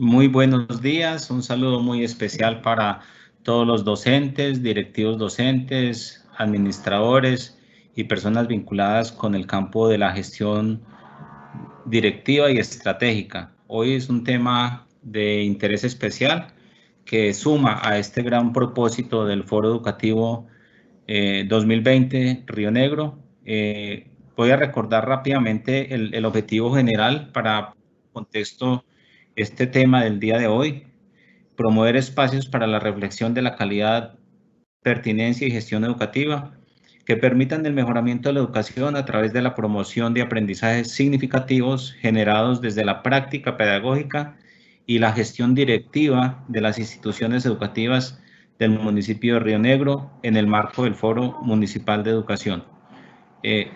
Muy buenos días, un saludo muy especial para todos los docentes, directivos docentes, administradores y personas vinculadas con el campo de la gestión directiva y estratégica. Hoy es un tema de interés especial que suma a este gran propósito del Foro Educativo 2020 Río Negro. Voy a recordar rápidamente el objetivo general para contexto este tema del día de hoy: promover espacios para la reflexión de la calidad, pertinencia y gestión educativa que permitan el mejoramiento de la educación a través de la promoción de aprendizajes significativos generados desde la práctica pedagógica y la gestión directiva de las instituciones educativas del municipio de Río Negro en el marco del Foro Municipal de Educación. De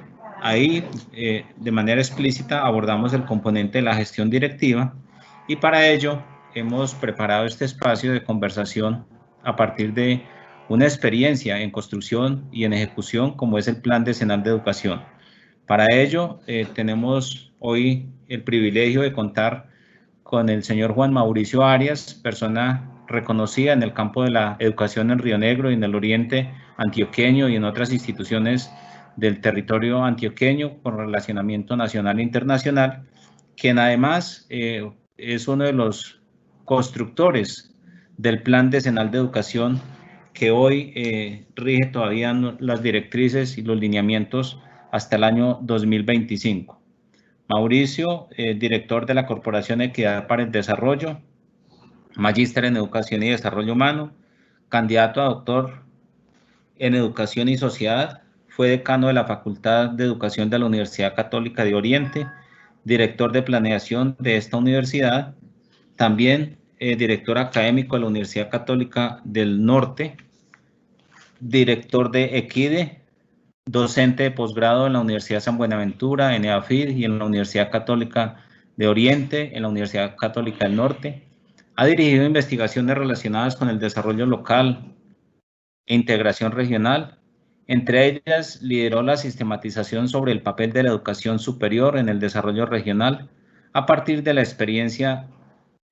manera explícita, abordamos el componente de la gestión directiva y para ello hemos preparado este espacio de conversación a partir de una experiencia en construcción y en ejecución como es el Plan Decenal de Educación. Para ello tenemos hoy el privilegio de contar con el señor Juan Mauricio Arias, persona reconocida en el campo de la educación en Río Negro y en el oriente antioqueño y en otras instituciones del territorio antioqueño con relacionamiento nacional e internacional, quien además es uno de los constructores del Plan Decenal de Educación que hoy rige todavía las directrices y los lineamientos hasta el año 2025. Mauricio, director de la Corporación Equidad para el Desarrollo, magíster en Educación y Desarrollo Humano, candidato a doctor en Educación y Sociedad, fue decano de la Facultad de Educación de la Universidad Católica de Oriente, director de planeación de esta universidad, también director académico de la Universidad Católica del Norte, director de EQUIDE, docente de posgrado en la Universidad San Buenaventura, en EAFID y en la Universidad Católica de Oriente, en la Universidad Católica del Norte. Ha dirigido investigaciones relacionadas con el desarrollo local e integración regional. Entre ellas, lideró la sistematización sobre el papel de la educación superior en el desarrollo regional a partir de la experiencia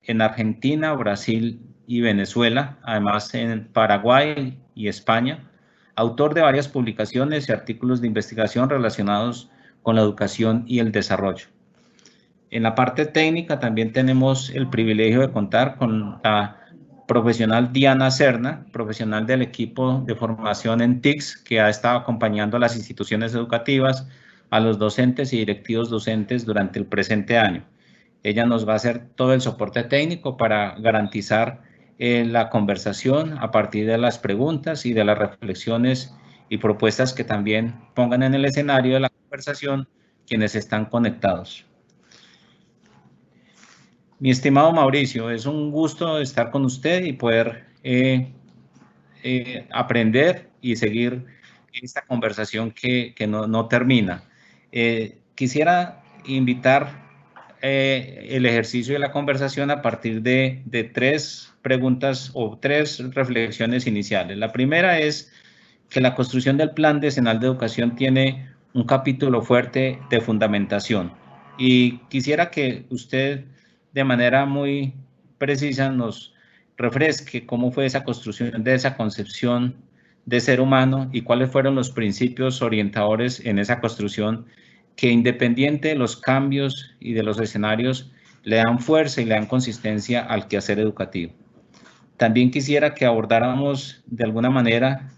en Argentina, Brasil y Venezuela, además en Paraguay y España. Autor de varias publicaciones y artículos de investigación relacionados con la educación y el desarrollo. En la parte técnica también tenemos el privilegio de contar con la profesional Diana Serna, profesional del equipo de formación en TICS, que ha estado acompañando a las instituciones educativas, a los docentes y directivos docentes durante el presente año. Ella nos va a hacer todo el soporte técnico para garantizar la conversación a partir de las preguntas y de las reflexiones y propuestas que también pongan en el escenario de la conversación quienes están conectados. Mi estimado Mauricio, es un gusto estar con usted y poder aprender y seguir esta conversación que no termina. Quisiera invitar el ejercicio de la conversación a partir de tres preguntas o tres reflexiones iniciales. La primera es que la construcción del Plan Decenal de Educación tiene un capítulo fuerte de fundamentación y quisiera que usted de manera muy precisa nos refresque cómo fue esa construcción de esa concepción de ser humano y cuáles fueron los principios orientadores en esa construcción que, independiente de los cambios y de los escenarios, le dan fuerza y le dan consistencia al quehacer educativo. También quisiera que abordáramos de alguna manera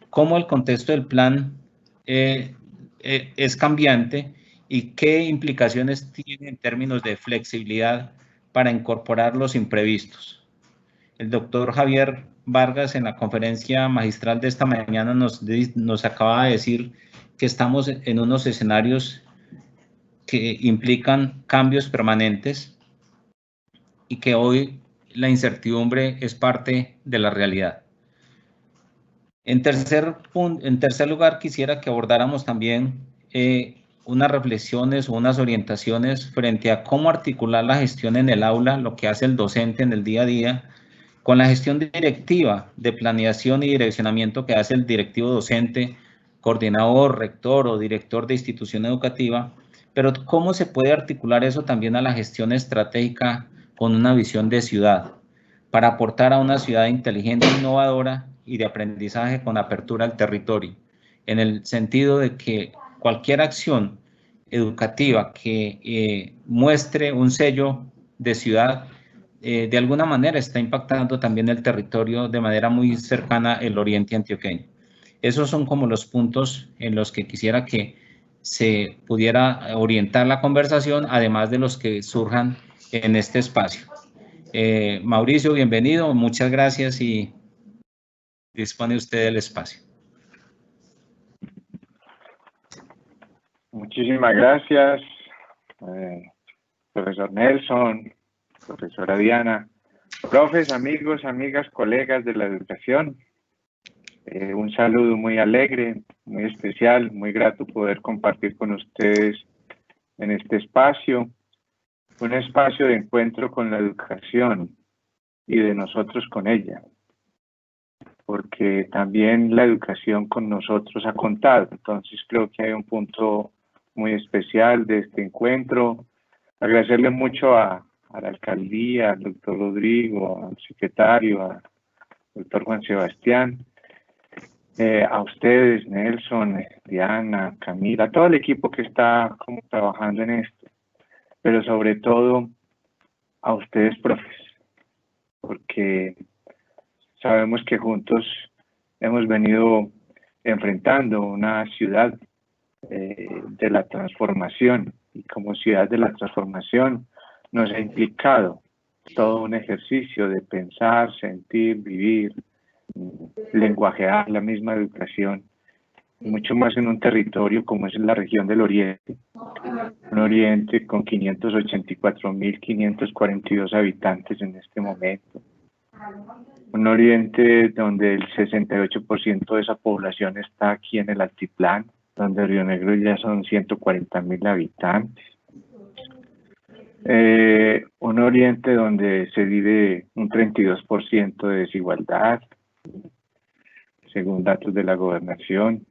cómo el contexto del plan es cambiante y qué implicaciones tiene en términos de flexibilidad para incorporar los imprevistos. El doctor Javier Vargas en la conferencia magistral de esta mañana nos acaba de decir que estamos en unos escenarios que implican cambios permanentes y que hoy la incertidumbre es parte de la realidad. En tercer lugar, quisiera que abordáramos también unas reflexiones o unas orientaciones frente a cómo articular la gestión en el aula, lo que hace el docente en el día a día, con la gestión directiva de planeación y direccionamiento que hace el directivo docente, coordinador, rector o director de institución educativa, pero cómo se puede articular eso también a la gestión estratégica con una visión de ciudad, para aportar a una ciudad inteligente, innovadora y de aprendizaje con apertura al territorio, en el sentido de que cualquier acción educativa que muestre un sello de ciudad, de alguna manera está impactando también el territorio de manera muy cercana el oriente antioqueño. Esos son como los puntos en los que quisiera que se pudiera orientar la conversación, además de los que surjan en este espacio. Mauricio, bienvenido, muchas gracias y dispone usted del espacio. Muchísimas gracias, profesor Nelson, profesora Diana, profes, amigos, amigas, colegas de la educación. Un saludo muy alegre, muy especial, muy grato poder compartir con ustedes en este espacio, un espacio de encuentro con la educación y de nosotros con ella, porque también la educación con nosotros ha contado. Entonces creo que hay un punto muy especial de este encuentro. Agradecerle mucho a la alcaldía, al doctor Rodrigo, al secretario, al doctor Juan Sebastián, a ustedes, Nelson, Diana, Camila, todo el equipo que está como trabajando en esto, pero sobre todo a ustedes, profes, porque sabemos que juntos hemos venido enfrentando una ciudad de la transformación, y como ciudad de la transformación nos ha implicado todo un ejercicio de pensar, sentir, vivir, lenguajear la misma educación, mucho más en un territorio como es la región del Oriente, un Oriente con 584.542 habitantes en este momento, un Oriente donde el 68% de esa población está aquí en el altiplano, donde Río Negro ya son 140.000 habitantes. Un Oriente donde se vive un 32% de desigualdad, según datos de la gobernación,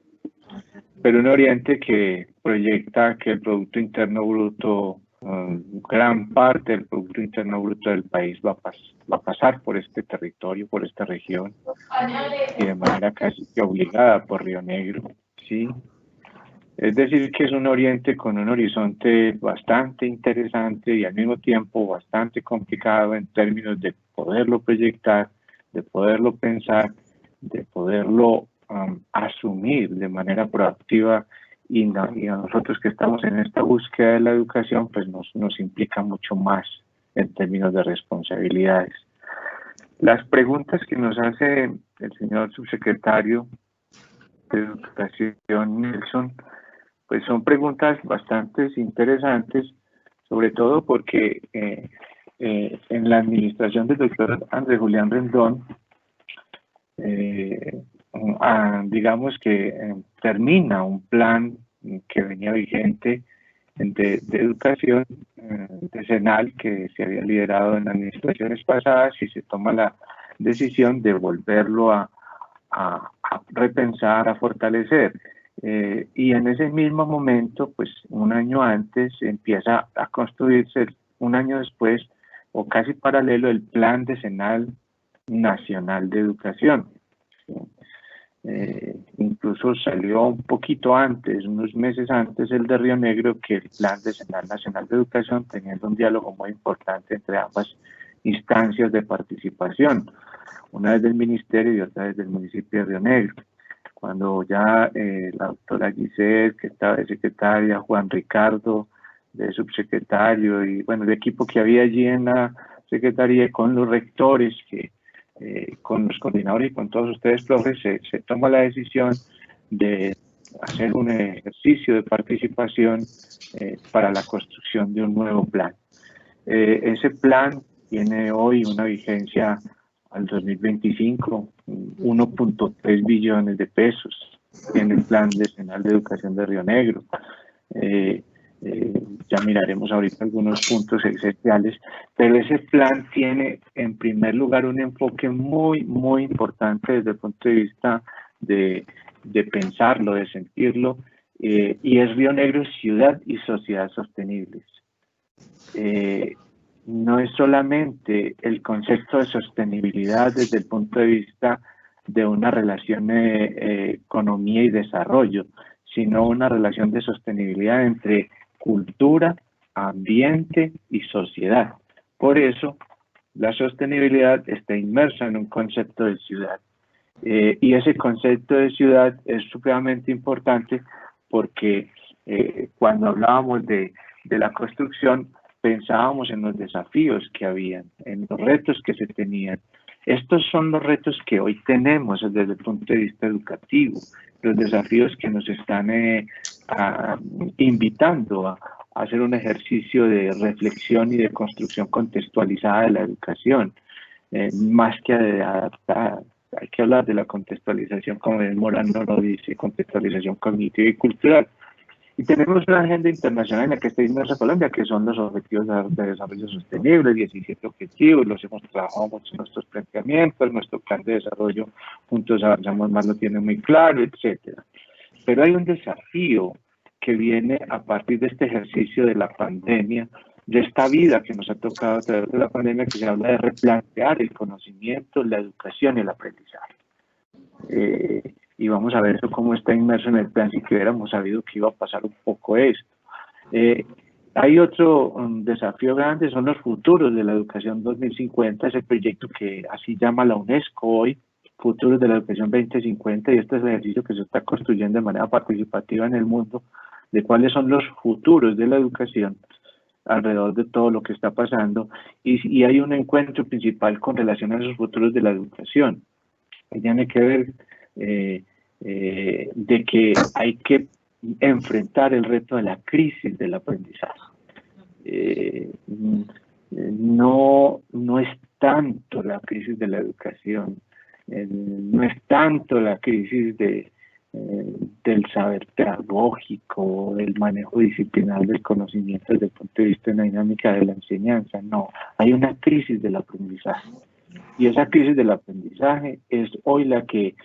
pero un Oriente que proyecta que el Producto Interno Bruto, gran parte del Producto Interno Bruto del país va a pasar por este territorio, por esta región, y de manera casi que obligada por Río Negro, ¿sí? Es decir, que es un Oriente con un horizonte bastante interesante y al mismo tiempo bastante complicado en términos de poderlo proyectar, de poderlo pensar, de poderlo asumir de manera proactiva, y a nosotros que estamos en esta búsqueda de la educación, pues nos implica mucho más en términos de responsabilidades. Las preguntas que nos hace el señor subsecretario de Educación, Nelson, pues son preguntas bastante interesantes, sobre todo porque en la administración del doctor Andrés Julián Rendón, digamos que termina un plan que venía vigente de educación decenal que se había liderado en administraciones pasadas, y se toma la decisión de volverlo a repensar, a fortalecer. Y en ese mismo momento, pues un año antes, empieza a construirse, un año después, o casi paralelo, el Plan Decenal Nacional de Educación. Incluso salió un poquito antes, unos meses antes, el de Río Negro, que el Plan Decenal Nacional de Educación, teniendo un diálogo muy importante entre ambas instancias de participación, una vez del Ministerio y otra vez del municipio de Río Negro. Cuando ya la doctora Giselle, que estaba de secretaria, Juan Ricardo, de subsecretario, y bueno, el equipo que había allí en la secretaría, con los rectores, con los coordinadores y con todos ustedes, profes, se toma la decisión de hacer un ejercicio de participación para la construcción de un nuevo plan. Ese plan tiene hoy una vigencia al 2025, 1.3 billones de pesos en el Plan Decenal de Educación de Río Negro. Ya miraremos ahorita algunos puntos esenciales, pero ese plan tiene en primer lugar un enfoque muy, muy importante desde el punto de vista de pensarlo, de sentirlo, y es Río Negro, ciudad y sociedad sostenibles. no es solamente el concepto de sostenibilidad desde el punto de vista de una relación economía y desarrollo, sino una relación de sostenibilidad entre cultura, ambiente y sociedad. Por eso, la sostenibilidad está inmersa en un concepto de ciudad. Y ese concepto de ciudad es supremamente importante porque cuando hablábamos de la construcción, pensábamos en los desafíos que habían, en los retos que se tenían. Estos son los retos que hoy tenemos desde el punto de vista educativo, los desafíos que nos están invitando a hacer un ejercicio de reflexión y de construcción contextualizada de la educación, más que de adaptar. Hay que hablar de la contextualización, como Morano lo dice, contextualización cognitiva y cultural. Y tenemos una agenda internacional en la que está inmersa Colombia, que son los Objetivos de Desarrollo Sostenible, 17 objetivos, los hemos trabajado mucho en nuestros planteamientos, nuestro plan de desarrollo Juntos Avanzamos Más lo tiene muy claro, etcétera. Pero hay un desafío que viene a partir de este ejercicio de la pandemia, de esta vida que nos ha tocado a través de la pandemia, que se habla de replantear el conocimiento, la educación y el aprendizaje. Y vamos a ver eso cómo está inmerso en el plan, si que hubiéramos sabido que iba a pasar un poco esto. Hay otro desafío grande, son los futuros de la educación 2050, ese proyecto que así llama la UNESCO hoy, Futuros de la Educación 2050, y este es el ejercicio que se está construyendo de manera participativa en el mundo, de cuáles son los futuros de la educación alrededor de todo lo que está pasando, y hay un encuentro principal con relación a esos futuros de la educación, que tiene que ver de que hay que enfrentar el reto de la crisis del aprendizaje. No es tanto la crisis de la educación, no es tanto la crisis del saber pedagógico, del manejo disciplinar del conocimiento desde el punto de vista de la dinámica de la enseñanza, no, hay una crisis del aprendizaje. Y esa crisis del aprendizaje es hoy la que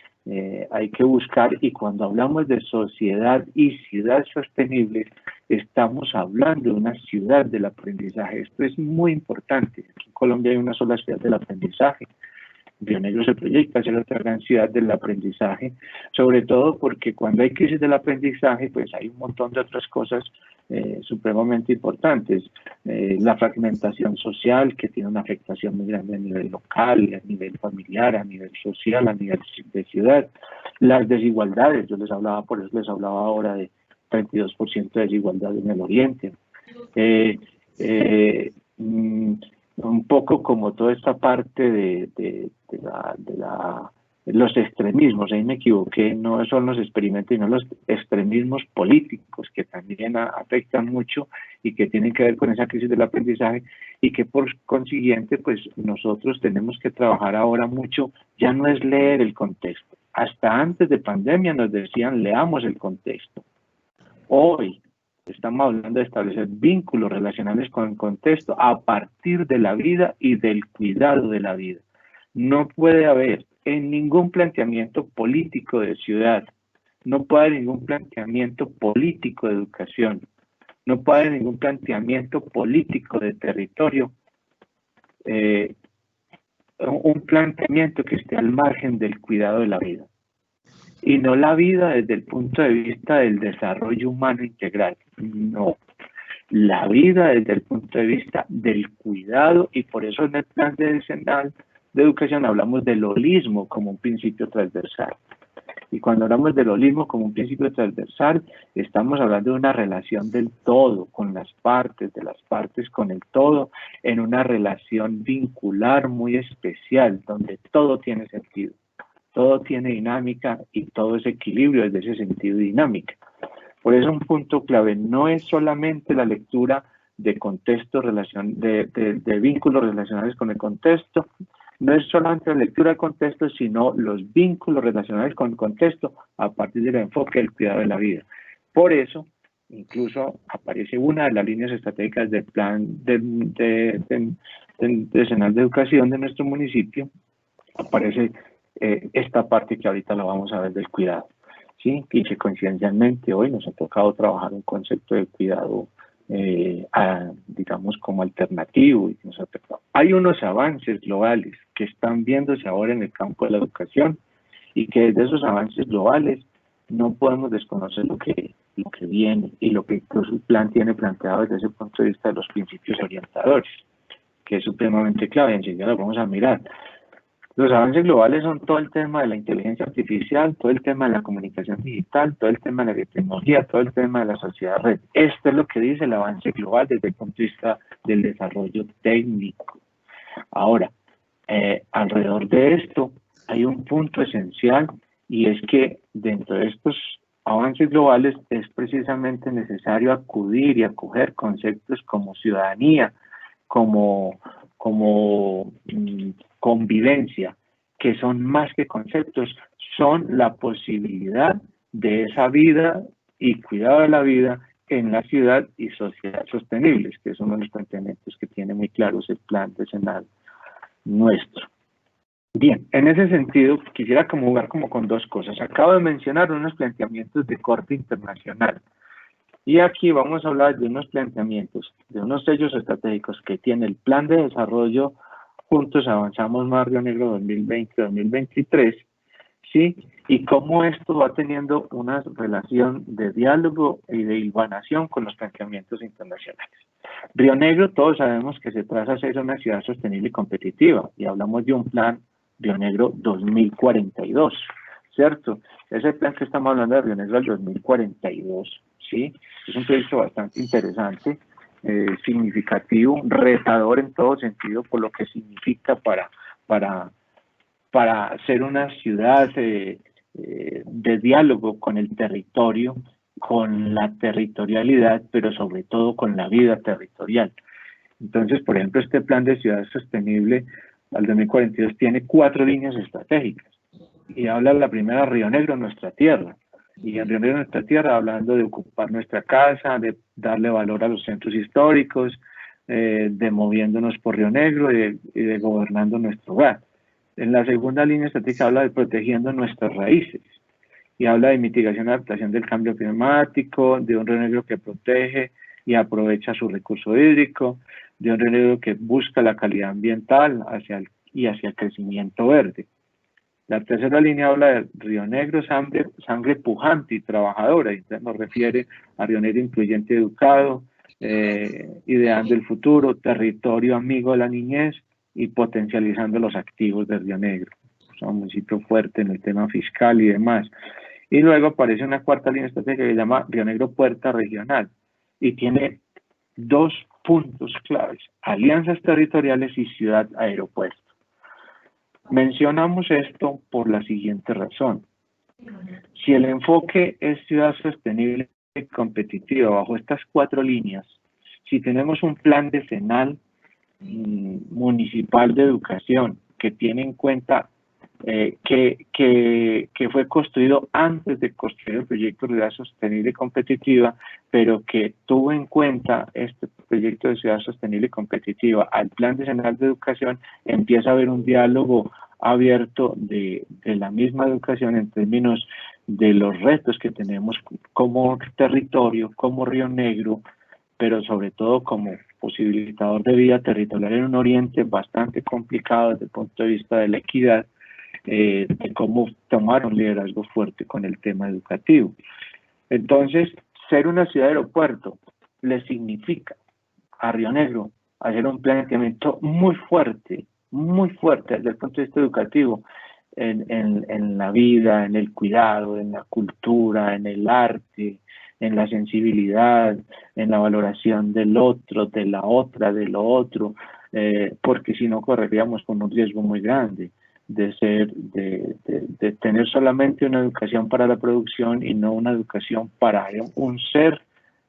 hay que buscar, y cuando hablamos de sociedad y ciudad sostenibles, estamos hablando de una ciudad del aprendizaje. Esto es muy importante. Aquí en Colombia hay una sola ciudad del aprendizaje. Río Negro se proyecta a ser otra gran ciudad del aprendizaje, sobre todo porque cuando hay crisis del aprendizaje, pues hay un montón de otras cosas supremamente importantes. La fragmentación social, que tiene una afectación muy grande a nivel local, a nivel familiar, a nivel social, a nivel de ciudad. Las desigualdades, yo les hablaba, por eso les hablaba ahora de 32% de desigualdad en el Oriente. Un poco como toda esta parte de los extremismos, ahí me equivoqué, no son los experimentos, sino los extremismos políticos que también afectan mucho y que tienen que ver con esa crisis del aprendizaje, y que por consiguiente pues nosotros tenemos que trabajar ahora mucho, ya no es leer el contexto. Hasta antes de pandemia nos decían leamos el contexto. Hoy estamos hablando de establecer vínculos relacionales con el contexto a partir de la vida y del cuidado de la vida. No puede haber en ningún planteamiento político de ciudad, no puede haber ningún planteamiento político de educación, no puede haber ningún planteamiento político de territorio, un planteamiento que esté al margen del cuidado de la vida. Y no la vida desde el punto de vista del desarrollo humano integral, no. La vida desde el punto de vista del cuidado, y por eso en el plan decenal de educación hablamos del holismo como un principio transversal. Y cuando hablamos del holismo como un principio transversal, estamos hablando de una relación del todo con las partes, de las partes con el todo, en una relación vincular muy especial, donde todo tiene sentido. Todo tiene dinámica y todo es equilibrio desde ese sentido dinámica. Por eso un punto clave no es solamente la lectura de contexto, de vínculos relacionales con el contexto, no es solamente la lectura del contexto, sino los vínculos relacionales con el contexto a partir del enfoque del cuidado de la vida. Por eso, incluso aparece una de las líneas estratégicas del plan decenal de educación de nuestro municipio, aparece esta parte que ahorita la vamos a ver del cuidado, ¿sí? Y que coincidencialmente hoy nos ha tocado trabajar un concepto de cuidado digamos, como alternativo. Hay unos avances globales que están viéndose ahora en el campo de la educación y que desde esos avances globales no podemos desconocer lo que viene y lo que incluso el plan tiene planteado desde ese punto de vista de los principios orientadores, que es supremamente clave. Enseguida lo vamos a mirar. Los avances globales son todo el tema de la inteligencia artificial, todo el tema de la comunicación digital, todo el tema de la biotecnología, todo el tema de la sociedad red. Esto es lo que dice el avance global desde el punto de vista del desarrollo técnico. Ahora, alrededor de esto hay un punto esencial, y es que dentro de estos avances globales es precisamente necesario acudir y acoger conceptos como ciudadanía, como convivencia, que son más que conceptos, son la posibilidad de esa vida y cuidado de la vida en la ciudad y sociedad sostenibles, que es uno de los planteamientos que tiene muy claros el plan decenal nuestro. Bien, en ese sentido, quisiera jugar con dos cosas. Acabo de mencionar unos planteamientos de corte internacional. Y aquí vamos a hablar de unos planteamientos, de unos sellos estratégicos que tiene el Plan de Desarrollo Juntos Avanzamos Más Río Negro 2020-2023, ¿sí? Y cómo esto va teniendo una relación de diálogo y de hilvanación con los planteamientos internacionales. Río Negro, todos sabemos que se trata de ser una ciudad sostenible y competitiva, y hablamos de un plan Río Negro 2042, ¿cierto? Ese plan que estamos hablando de Río Negro al 2042, ¿sí? Es un proyecto bastante interesante, significativo, retador en todo sentido por lo que significa para ser una ciudad de diálogo con el territorio, con la territorialidad, pero sobre todo con la vida territorial. Entonces, por ejemplo, este plan de ciudad sostenible al 2042 tiene 4 líneas estratégicas y habla la primera, Río Negro, nuestra tierra. Y en Río Negro, nuestra tierra, hablando de ocupar nuestra casa, de darle valor a los centros históricos, de moviéndonos por Río Negro y de gobernando nuestro hogar. En la segunda línea estratégica habla de protegiendo nuestras raíces y habla de mitigación y adaptación del cambio climático, de un Río Negro que protege y aprovecha su recurso hídrico, de un Río Negro que busca la calidad ambiental hacia el crecimiento verde. La tercera línea habla de Río Negro, sangre pujante y trabajadora, y nos refiere a Río Negro incluyente y educado, ideando el futuro, territorio amigo de la niñez y potencializando los activos de Río Negro. Es un municipio fuerte en el tema fiscal y demás. Y luego aparece una cuarta línea estratégica que se llama Río Negro Puerta Regional y tiene 2 puntos claves: alianzas territoriales y ciudad aeropuerto. Mencionamos esto por la siguiente razón. Si el enfoque es ciudad sostenible y competitiva bajo estas 4 líneas, si tenemos un plan decenal municipal de educación que tiene en cuenta que fue construido antes de construir el proyecto de ciudad sostenible y competitiva, pero que tuvo en cuenta este proyecto de ciudad sostenible y competitiva al plan decenal de educación, empieza a haber un diálogo abierto de la misma educación en términos de los retos que tenemos como territorio, como Río Negro, pero sobre todo como posibilitador de vida territorial en un oriente bastante complicado desde el punto de vista de la equidad, de cómo tomar un liderazgo fuerte con el tema educativo. Entonces, ser una ciudad de aeropuerto le significa a Río Negro hacer un planteamiento muy fuerte desde el punto de vista educativo en la vida, en el cuidado, en la cultura, en el arte, en la sensibilidad, en la valoración del otro, de la otra, de lo otro, porque si no correríamos con un riesgo muy grande de tener solamente una educación para la producción y no una educación para un ser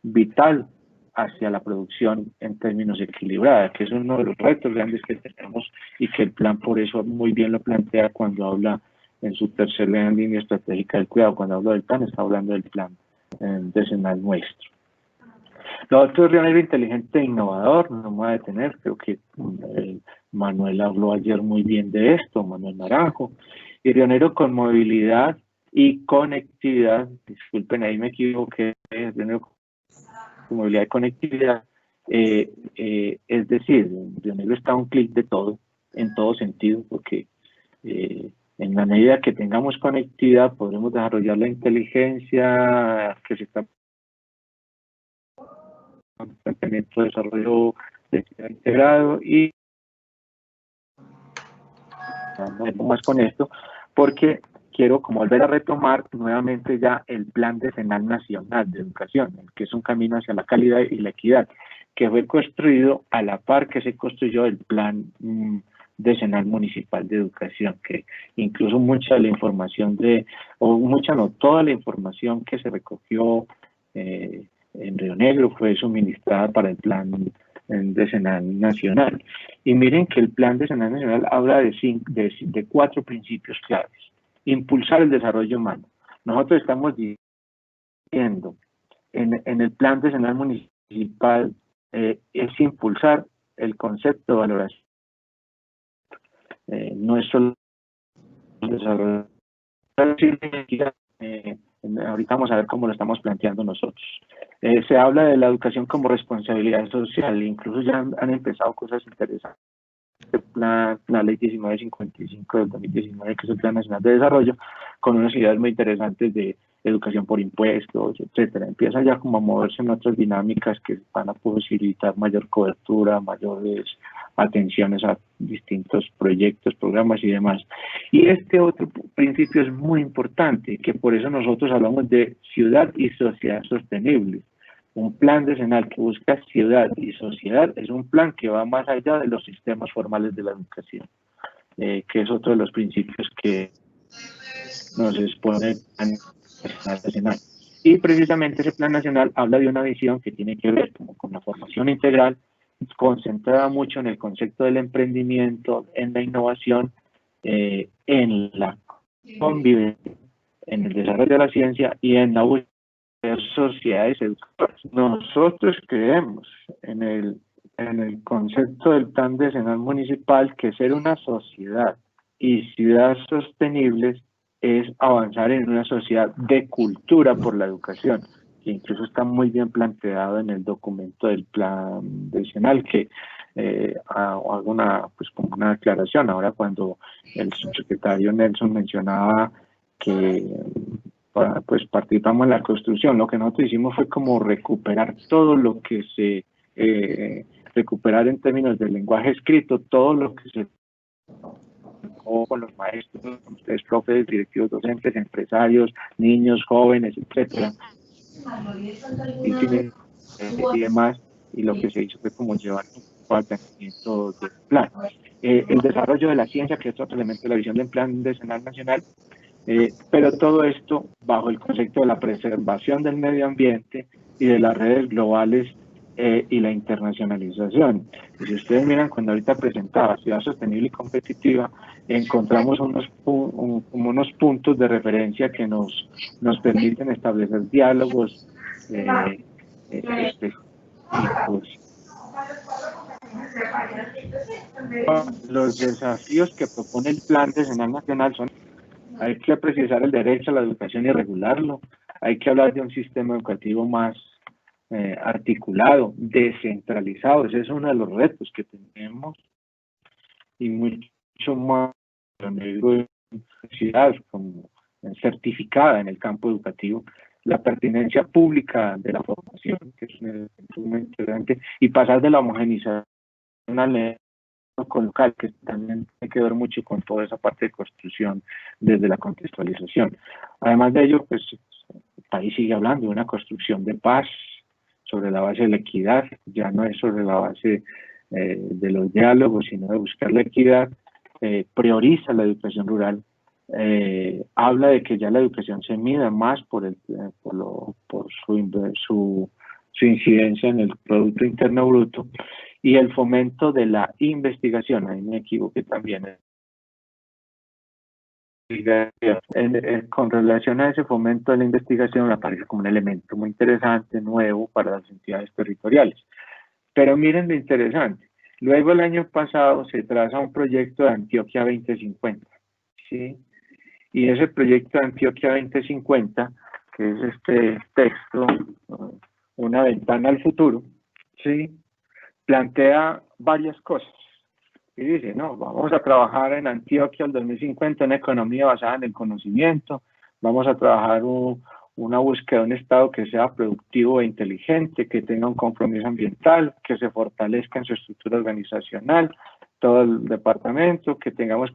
vital hacia la producción en términos equilibrados, que es uno de los retos grandes que tenemos y que el plan por eso muy bien lo plantea cuando habla en su tercera línea estratégica del cuidado. Cuando habla del plan, está hablando del plan decenal nuestro. Lo otro es Río Negro inteligente e innovador, no me voy a detener, creo que Manuel habló ayer muy bien de esto, Manuel Naranjo, y Río Negro con movilidad y conectividad, disculpen, ahí me equivoqué, Río Negro movilidad y conectividad. Es decir, Río Negro está a un clic de todo, en todo sentido, porque en la medida que tengamos conectividad podremos desarrollar la inteligencia que se está planteamiento de desarrollo de integrado, y no más con esto, porque quiero como volver a retomar nuevamente ya el Plan Decenal Nacional de Educación, que es un camino hacia la calidad y la equidad, que fue construido a la par que se construyó el Plan Decenal Municipal de Educación, que incluso mucha de la información toda la información que se recogió en Río Negro fue suministrada para el Plan Decenal Nacional. Y miren que el Plan Decenal Nacional habla de 4 principios claves. Impulsar el desarrollo humano. Nosotros estamos diciendo en el Plan Decenal Municipal es impulsar el concepto de valoración. No es solo el desarrollo. Ahorita vamos a ver cómo lo estamos planteando nosotros. Se habla de la educación como responsabilidad social, incluso ya han empezado cosas interesantes. La ley 1955 del 2019, que es el Plan Nacional de Desarrollo, con unas ideas muy interesantes de educación por impuestos, etcétera. Empiezan ya como a moverse en otras dinámicas que van a posibilitar mayor cobertura, mayores atenciones a distintos proyectos, programas y demás. Y este otro principio es muy importante, que por eso nosotros hablamos de ciudad y sociedad sostenible. Un plan decenal que busca ciudad y sociedad es un plan que va más allá de los sistemas formales de la educación, que es otro de los principios que nos expone el plan nacional. Y precisamente ese plan nacional habla de una visión que tiene que ver con la formación integral, concentrada mucho en el concepto del emprendimiento, en la innovación, en la convivencia, en el desarrollo de la ciencia y en la búsqueda de sociedades educadoras. Nosotros creemos en el concepto del Plan Decenal Municipal que ser una sociedad y ciudad sostenibles es avanzar en una sociedad de cultura por la educación, que incluso está muy bien planteado en el documento del Plan Decenal, que hago como una aclaración ahora cuando el subsecretario Nelson mencionaba que pues participamos en la construcción. Lo que nosotros hicimos fue como recuperar todo lo que se recuperar en términos del lenguaje escrito, todo lo que se con los maestros, con ustedes, profes, directivos, docentes, empresarios, niños, jóvenes, etcétera, y demás, y lo que se hizo fue como llevar al planteamiento del plan. El desarrollo de la ciencia, que es otro elemento de la visión del Plan Decenal Nacional, pero todo esto bajo el concepto de la preservación del medio ambiente y de las redes globales y la internacionalización. Y si ustedes miran, cuando ahorita presentaba Ciudad Sostenible y Competitiva, encontramos unos puntos de referencia que nos permiten establecer diálogos específicos. Los desafíos que propone el Plan Decenal Nacional son: hay que precisar el derecho a la educación y regularlo, hay que hablar de un sistema educativo más articulado, descentralizado. Ese es uno de los retos que tenemos, y mucho más negro universidad como certificada en el campo educativo, la pertinencia pública de la formación, que es un elemento muy interesante, y pasar de la homogenización al local, que también tiene que ver mucho con toda esa parte de construcción desde la contextualización. Además de ello, pues el país sigue hablando de una construcción de paz sobre la base de la equidad, ya no es sobre la base de los diálogos, sino de buscar la equidad. Prioriza la educación rural, habla de que ya la educación se mida más por su incidencia en el Producto Interno Bruto, y el fomento de la investigación. Ahí me equivoqué también. Con relación a ese fomento de la investigación, aparece como un elemento muy interesante, nuevo para las entidades territoriales. Pero miren lo interesante. Luego, el año pasado se traza un proyecto de Antioquia 2050, ¿sí? Y ese proyecto de Antioquia 2050, que es este texto una ventana al futuro, ¿sí? Plantea varias cosas. Y dice, no, vamos a trabajar en Antioquia el 2050 en economía basada en el conocimiento, vamos a trabajar una búsqueda de un Estado que sea productivo e inteligente, que tenga un compromiso ambiental, que se fortalezca en su estructura organizacional, todo el departamento, que tengamos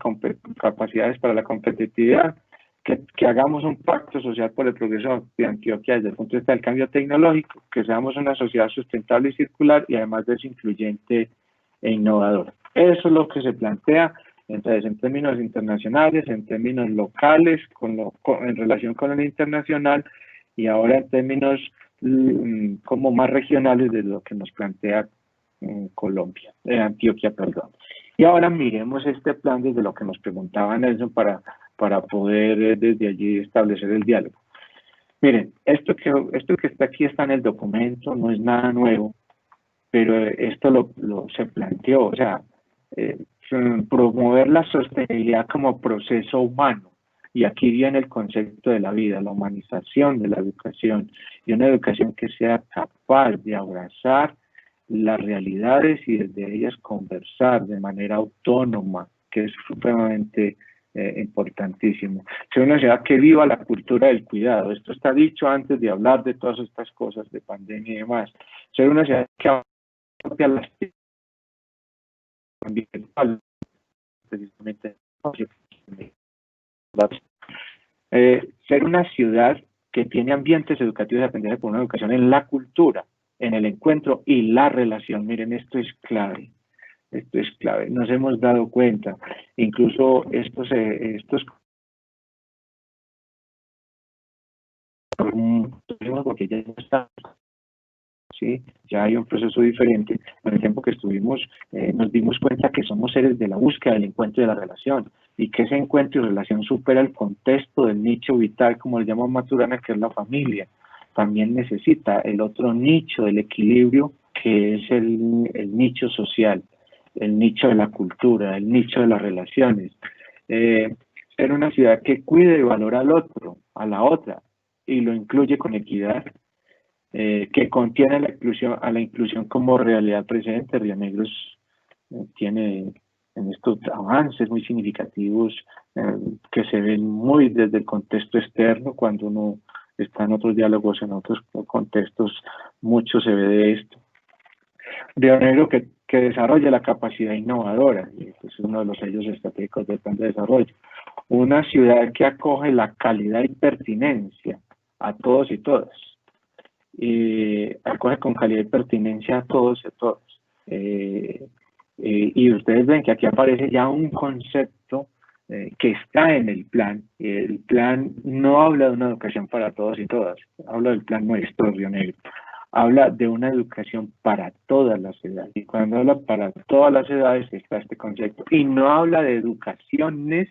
capacidades para la competitividad, que hagamos un pacto social por el progreso de Antioquia desde el punto de vista del cambio tecnológico, que seamos una sociedad sustentable y circular y además de eso incluyente e innovadora. Eso es lo que se plantea, entonces, en términos internacionales, en términos locales, en relación con el internacional, y ahora en términos como más regionales de lo que nos plantea Colombia, Antioquia, perdón. Y ahora miremos este plan desde lo que nos preguntaba Nelson para poder desde allí establecer el diálogo. Miren, esto que está aquí está en el documento, no es nada nuevo, pero esto se planteó, o sea, promover la sostenibilidad como proceso humano. Y aquí viene el concepto de la vida, la humanización de la educación, y una educación que sea capaz de abrazar las realidades y desde ellas conversar de manera autónoma, que es supremamente importantísimo. Ser una sociedad que viva la cultura del cuidado. Esto está dicho antes de hablar de todas estas cosas de pandemia y demás. Ser una sociedad que aporte a las ambiental, precisamente ser una ciudad que tiene ambientes educativos de aprendizaje por una educación en la cultura, en el encuentro y la relación. Miren, esto es clave. Esto es clave. Nos hemos dado cuenta. Incluso estos porque ya está, ¿sí? Ya hay un proceso diferente. Con el tiempo que estuvimos, nos dimos cuenta que somos seres de la búsqueda, del encuentro y de la relación, y que ese encuentro y relación supera el contexto del nicho vital, como le llama Maturana, que es la familia. También necesita el otro nicho del equilibrio, que es el nicho social, el nicho de la cultura, el nicho de las relaciones. Ser una ciudad que cuide y valora al otro, a la otra, y lo incluye con equidad, que contiene a la inclusión como realidad presente. Río Negro tiene en estos avances muy significativos que se ven muy desde el contexto externo. Cuando uno está en otros diálogos, en otros contextos, mucho se ve de esto. Río Negro que desarrolla la capacidad innovadora, y es uno de los sellos estratégicos del plan de desarrollo. Una ciudad que acoge la calidad y pertinencia a todos y todas. Acoge con calidad y pertinencia a todos y a todas. Y ustedes ven que aquí aparece ya un concepto que está en el plan. El plan no habla de una educación para todos y todas, habla del plan nuestro, Río Negro. Habla de una educación para todas las edades. Y cuando habla para todas las edades está este concepto. Y no habla de educaciones.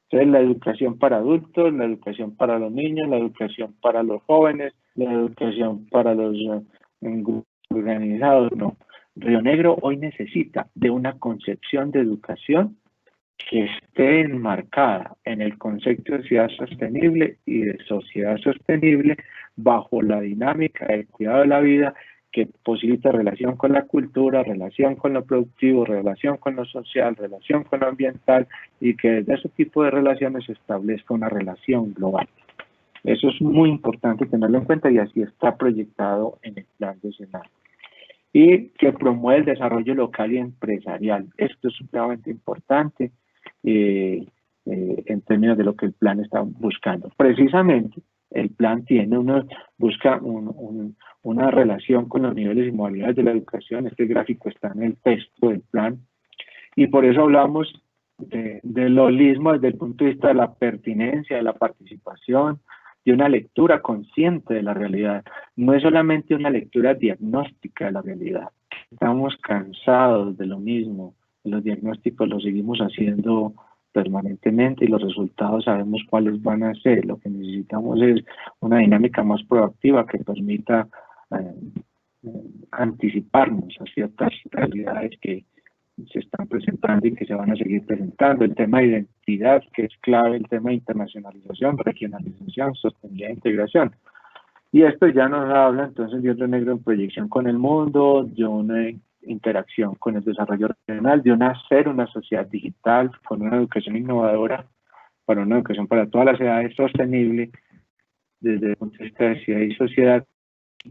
Entonces, la educación para adultos, la educación para los niños, la educación para los jóvenes, la educación para los grupos organizados, no. Río Negro hoy necesita de una concepción de educación que esté enmarcada en el concepto de ciudad sostenible y de sociedad sostenible bajo la dinámica del cuidado de la vida, que posibilita relación con la cultura, relación con lo productivo, relación con lo social, relación con lo ambiental, y que desde ese tipo de relaciones se establezca una relación global. Eso es muy importante tenerlo en cuenta y así está proyectado en el plan de Senado. Y que promueve el desarrollo local y empresarial. Esto es supremamente importante en términos de lo que el plan está buscando. Precisamente, el plan busca una relación con los niveles y modalidades de la educación. Este gráfico está en el texto del plan. Y por eso hablamos del holismo desde el punto de vista de la pertinencia, de la participación, de una lectura consciente de la realidad. No es solamente una lectura diagnóstica de la realidad. Estamos cansados de lo mismo. Los diagnósticos los seguimos haciendo permanentemente y los resultados sabemos cuáles van a ser. Lo que necesitamos es una dinámica más proactiva que permita anticiparnos a ciertas realidades que se están presentando y que se van a seguir presentando. El tema de identidad, que es clave, el tema de internacionalización, regionalización, sostenibilidad e integración. Y esto ya nos habla entonces de Río Negro en proyección con el mundo, de una interacción con el desarrollo regional, de hacer una sociedad digital con una educación innovadora, para una educación para todas las edades sostenible desde el punto de vista de ciudad y sociedad,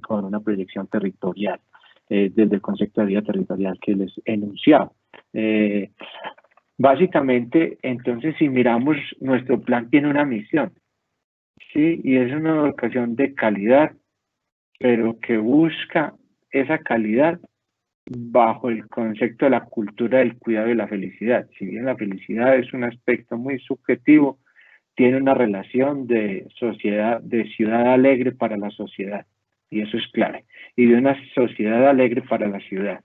con una proyección territorial, desde el concepto de vida territorial que les he enunciado. Básicamente, entonces, si miramos, nuestro plan tiene una misión, ¿sí? Y es una educación de calidad, pero que busca esa calidad bajo el concepto de la cultura del cuidado y la felicidad. Si bien la felicidad es un aspecto muy subjetivo, tiene una relación de sociedad, de ciudad alegre para la sociedad, y eso es clave, y de una sociedad alegre para la ciudad,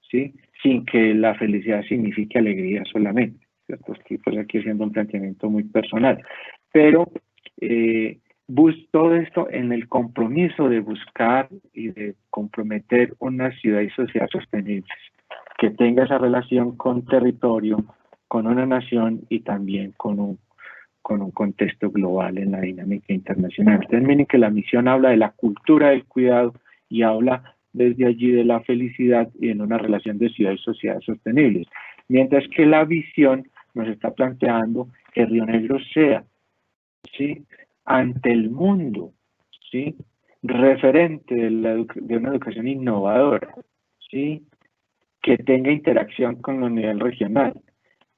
¿sí? Sin que la felicidad signifique alegría solamente, ¿cierto? Estoy aquí haciendo un planteamiento muy personal, pero todo esto en el compromiso de buscar y de comprometer una ciudad y sociedad sostenibles, que tenga esa relación con territorio, con una nación y también con un contexto global en la dinámica internacional. Entonces miren que la misión habla de la cultura del cuidado y habla desde allí de la felicidad y en una relación de ciudad y sociedad sostenibles. Mientras que la visión nos está planteando que Río Negro sea, ¿sí?, ante el mundo, ¿sí?, referente de una educación innovadora, ¿sí?, que tenga interacción con el nivel regional,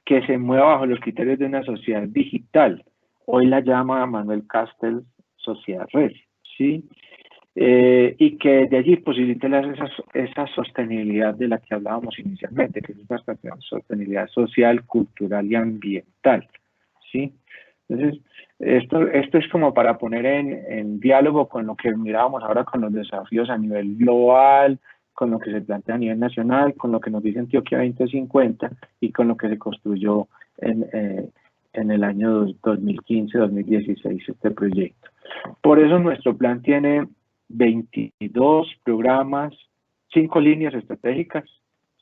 que se mueva bajo los criterios de una sociedad digital. Hoy la llama Manuel Castells sociedad red, ¿sí? Y que de allí posibilite esa sostenibilidad de la que hablábamos inicialmente, que es bastante sostenibilidad social, cultural y ambiental, ¿sí? Entonces, esto es como para poner en diálogo con lo que mirábamos ahora con los desafíos a nivel global, con lo que se plantea a nivel nacional, con lo que nos dice Antioquia 2050 y con lo que se construyó en el año 2015-2016 este proyecto. Por eso nuestro plan tiene 22 programas, 5 líneas estratégicas,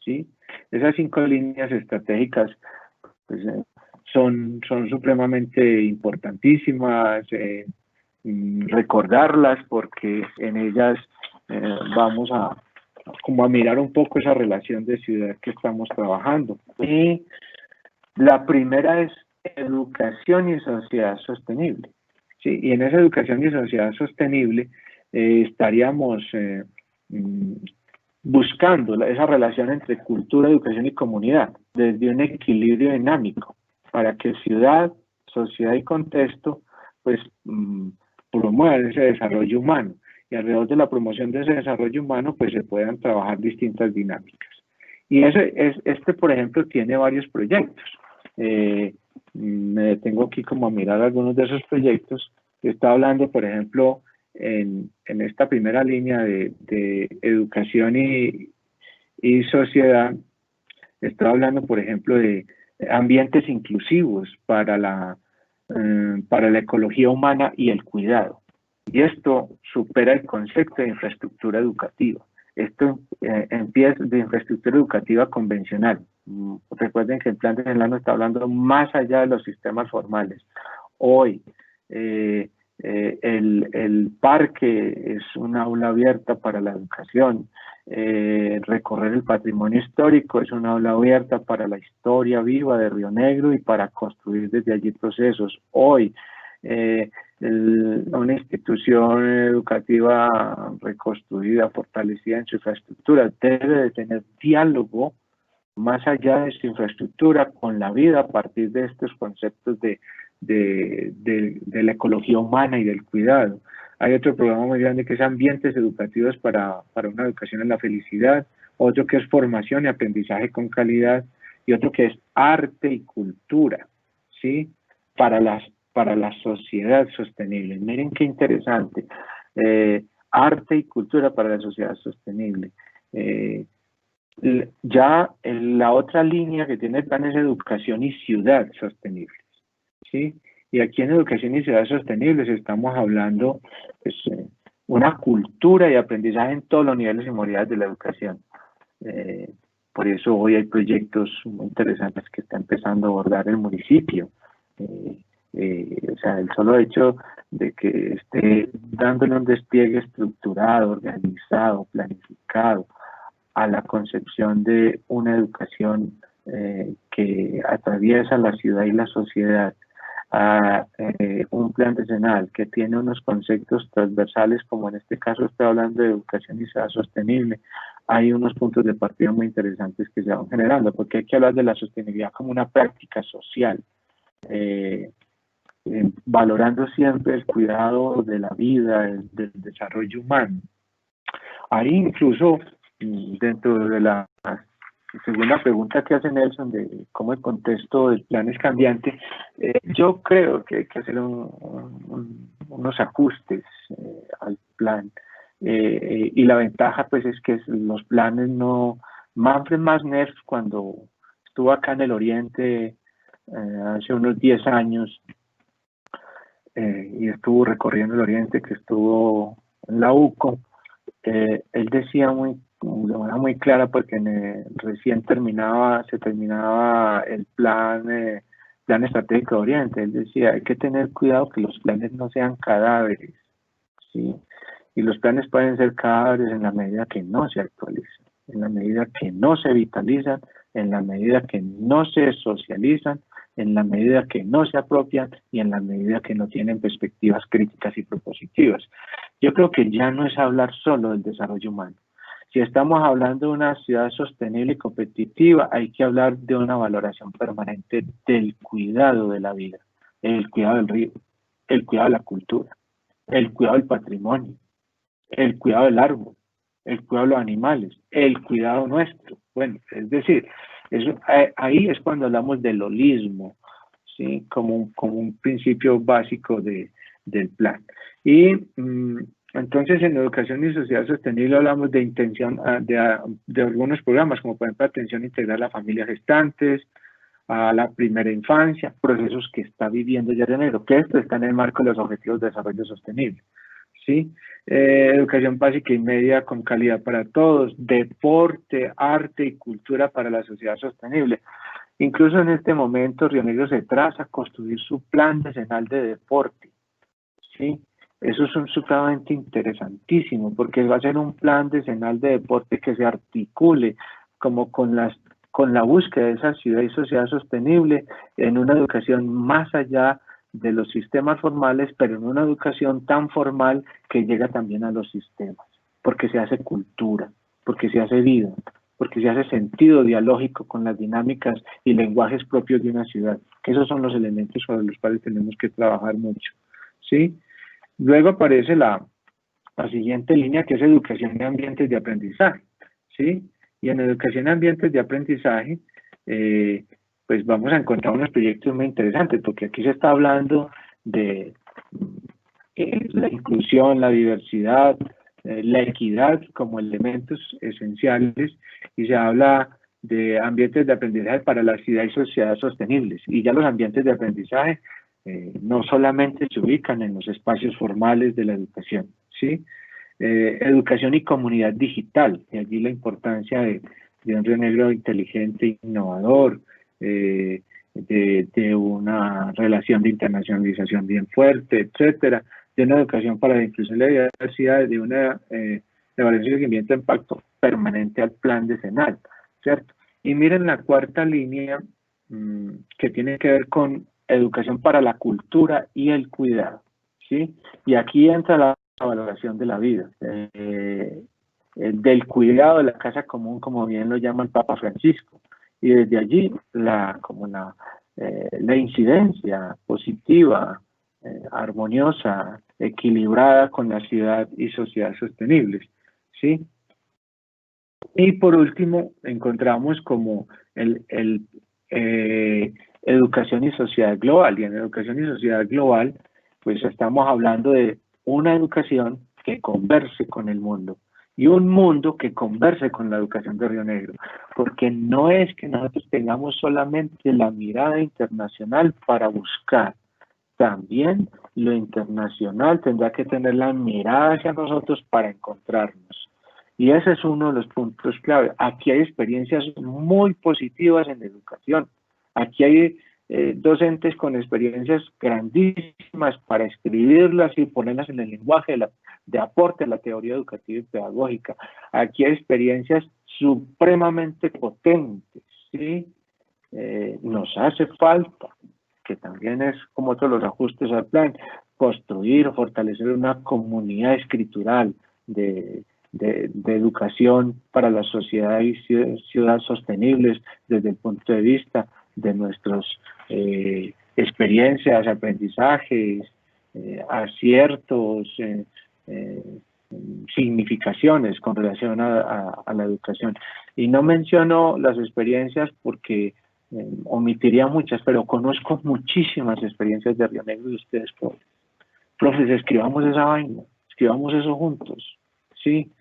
¿sí? Esas 5 líneas estratégicas pues, son supremamente importantísimas, recordarlas porque en ellas vamos a mirar un poco esa relación de ciudad que estamos trabajando. Y la primera es educación y sociedad sostenible, ¿sí? Y en esa educación y sociedad sostenible estaríamos buscando esa relación entre cultura, educación y comunidad, desde un equilibrio dinámico, para que ciudad, sociedad y contexto pues promuevan ese desarrollo humano. Y alrededor de la promoción de ese desarrollo humano pues se puedan trabajar distintas dinámicas. Y este, por ejemplo, tiene varios proyectos. Me detengo aquí como a mirar algunos de esos proyectos. Está hablando, por ejemplo, en esta primera línea de educación y sociedad, está hablando, por ejemplo, de ambientes inclusivos para la ecología humana y el cuidado. Y esto supera el concepto de infraestructura educativa. Esto empieza de infraestructura educativa convencional. Recuerden que el plan de Celano está hablando más allá de los sistemas formales. Hoy, el parque es una aula abierta para la educación. Recorrer el patrimonio histórico es una aula abierta para la historia viva de Río Negro y para construir desde allí procesos. Hoy, una institución educativa reconstruida, fortalecida en su infraestructura, debe de tener diálogo más allá de su infraestructura con la vida a partir de estos conceptos de la ecología humana y del cuidado. Hay otro programa muy grande que es ambientes educativos para una educación en la felicidad, otro que es formación y aprendizaje con calidad y otro que es arte y cultura, ¿sí?, para la sociedad sostenible. Miren qué interesante. Arte y cultura para la sociedad sostenible. Ya en la otra línea que tiene el plan es educación y ciudad sostenible, ¿sí? Y aquí en educación y ciudad sostenibles estamos hablando pues, una cultura y aprendizaje en todos los niveles y modalidades de la educación. Por eso hoy hay proyectos muy interesantes que está empezando a abordar el municipio. O sea, el solo hecho de que esté dándole un despliegue estructurado, organizado, planificado a la concepción de una educación que atraviesa la ciudad y la sociedad, a un plan decenal que tiene unos conceptos transversales, como en este caso estoy hablando de educación y ciudad sostenible. Hay unos puntos de partida muy interesantes que se van generando, porque hay que hablar de la sostenibilidad como una práctica social, valorando siempre el cuidado de la vida, del desarrollo humano. Ahí incluso, dentro de la segunda pregunta que hace Nelson de cómo el contexto del plan es cambiante, yo creo que hay que hacer unos ajustes al plan. Y la ventaja pues es que los planes no... Manfred Machner, cuando estuvo acá en el Oriente hace unos 10 años y estuvo recorriendo el Oriente, que estuvo en la UCO, él decía de manera muy clara, porque recién se terminaba el plan estratégico de Oriente. Él decía, hay que tener cuidado que los planes no sean cadáveres, ¿sí? Y los planes pueden ser cadáveres en la medida que no se actualizan, en la medida que no se vitalizan, en la medida que no se socializan, en la medida que no se apropian y en la medida que no tienen perspectivas críticas y propositivas. Yo creo que ya no es hablar solo del desarrollo humano. Si estamos hablando de una ciudad sostenible y competitiva, hay que hablar de una valoración permanente del cuidado de la vida, el cuidado del río, el cuidado de la cultura, el cuidado del patrimonio, el cuidado del árbol, el cuidado de los animales, el cuidado nuestro. Bueno, es decir, ahí es cuando hablamos del holismo, ¿sí? Como un principio básico del plan. Y entonces en educación y sociedad sostenible hablamos de intención de algunos programas, como por ejemplo atención integral a familias gestantes, a la primera infancia, procesos que está viviendo ya de enero, que esto está en el marco de los objetivos de desarrollo sostenible. ¿Sí? Educación básica y media con calidad para todos, deporte, arte y cultura para la sociedad sostenible. Incluso en este momento Río Negro se traza a construir su plan decenal de deporte, ¿sí? Eso es supremamente interesantísimo, porque va a ser un plan decenal de deporte que se articule como con la búsqueda de esa ciudad y sociedad sostenible en una educación más allá de los sistemas formales, pero en una educación tan formal que llega también a los sistemas, porque se hace cultura, porque se hace vida, porque se hace sentido dialógico con las dinámicas y lenguajes propios de una ciudad, que esos son los elementos sobre los cuales tenemos que trabajar mucho, ¿sí? Luego aparece la siguiente línea, que es educación de ambientes de aprendizaje, ¿sí? Y en educación de ambientes de aprendizaje, pues vamos a encontrar unos proyectos muy interesantes, porque aquí se está hablando de la inclusión, la diversidad, la equidad como elementos esenciales, y se habla de ambientes de aprendizaje para la ciudad y sociedad sostenibles. Y ya los ambientes de aprendizaje no solamente se ubican en los espacios formales de la educación, ¿sí? Educación y comunidad digital, y allí la importancia de un Río Negro inteligente e innovador, de una relación de internacionalización bien fuerte, etcétera, de una educación para la inclusión y la diversidad, de una evaluación y seguimiento de impacto permanente al plan decenal, ¿cierto? Y miren la cuarta línea que tiene que ver con educación para la cultura y el cuidado, ¿sí? Y aquí entra la valoración de la vida, del cuidado de la casa común, como bien lo llama el Papa Francisco, y desde allí la incidencia positiva, armoniosa, equilibrada con la ciudad y sociedad sostenibles, ¿sí? Y por último, encontramos como educación y sociedad global. Y en educación y sociedad global, pues estamos hablando de una educación que converse con el mundo y un mundo que converse con la educación de Río Negro. Porque no es que nosotros tengamos solamente la mirada internacional para buscar. También lo internacional tendrá que tener la mirada hacia nosotros para encontrarnos. Y ese es uno de los puntos clave. Aquí hay experiencias muy positivas en educación. Aquí hay docentes con experiencias grandísimas para escribirlas y ponerlas en el lenguaje de aporte a la teoría educativa y pedagógica. Aquí hay experiencias supremamente potentes, ¿sí? Nos hace falta, que también es como todos los ajustes al plan, construir o fortalecer una comunidad escritural de educación para la sociedad y ciudad sostenibles desde el punto de vista de nuestras experiencias, aprendizajes, aciertos, significaciones con relación a la educación. Y no menciono las experiencias porque omitiría muchas, pero conozco muchísimas experiencias de Río Negro y ustedes, profes, escribamos esa vaina, escribamos eso juntos, ¿sí?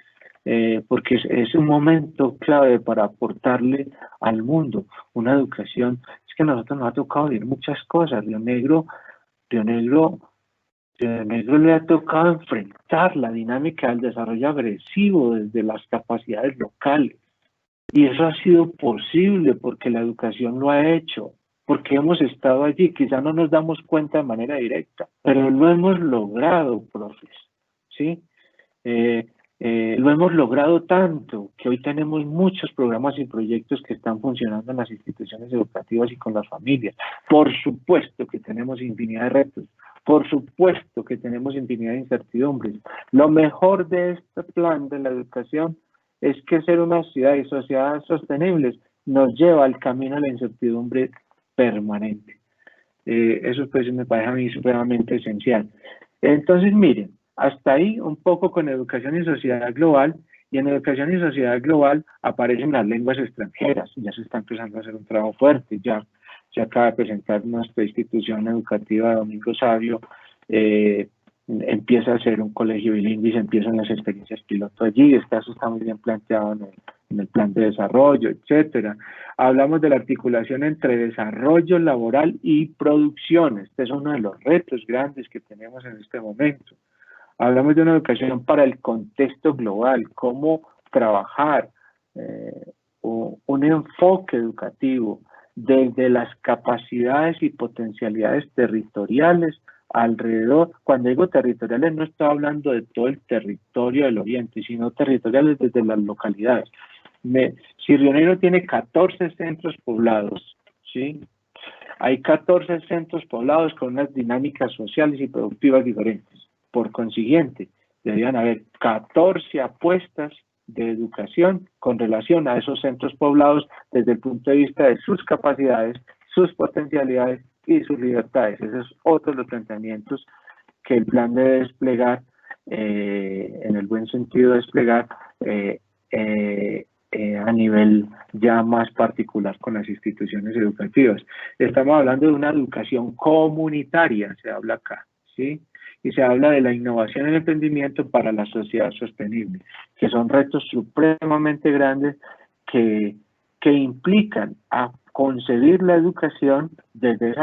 Porque es un momento clave para aportarle al mundo una educación. Es que a nosotros nos ha tocado vivir muchas cosas. Río Negro le ha tocado enfrentar la dinámica del desarrollo agresivo desde las capacidades locales. Y eso ha sido posible porque la educación lo ha hecho, porque hemos estado allí. Quizá no nos damos cuenta de manera directa, pero lo hemos logrado, profes, ¿sí? Lo hemos logrado tanto que hoy tenemos muchos programas y proyectos que están funcionando en las instituciones educativas y con las familias. Por supuesto que tenemos infinidad de retos, por supuesto que tenemos infinidad de incertidumbres. Lo mejor de este plan de la educación es que ser una ciudad y sociedad sostenibles nos lleva al camino a la incertidumbre permanente. Eso pues me parece a mí supremamente esencial. Entonces, miren, hasta ahí un poco con educación y sociedad global, y en educación y sociedad global aparecen las lenguas extranjeras, ya se está empezando a hacer un trabajo fuerte, ya se acaba de presentar nuestra institución educativa Domingo Sabio, empieza a ser un colegio bilingüe y se empiezan las experiencias piloto allí, eso está muy bien planteado en el plan de desarrollo, etcétera. Hablamos de la articulación entre desarrollo laboral y producción. Este es uno de los retos grandes que tenemos en este momento. Hablamos de una educación para el contexto global, cómo trabajar un enfoque educativo desde las capacidades y potencialidades territoriales alrededor. Cuando digo territoriales no estoy hablando de todo el territorio del Oriente, sino territoriales desde las localidades. Si Río Negro tiene 14 centros poblados, ¿sí? Hay 14 centros poblados con unas dinámicas sociales y productivas diferentes. Por consiguiente, deberían haber 14 apuestas de educación con relación a esos centros poblados desde el punto de vista de sus capacidades, sus potencialidades y sus libertades. Ese es otro de los planteamientos que el plan debe desplegar, en el buen sentido desplegar, a nivel ya más particular con las instituciones educativas. Estamos hablando de una educación comunitaria, se habla acá, ¿sí? Y se habla de la innovación y el emprendimiento para la sociedad sostenible, que son retos supremamente grandes que implican a concebir la educación desde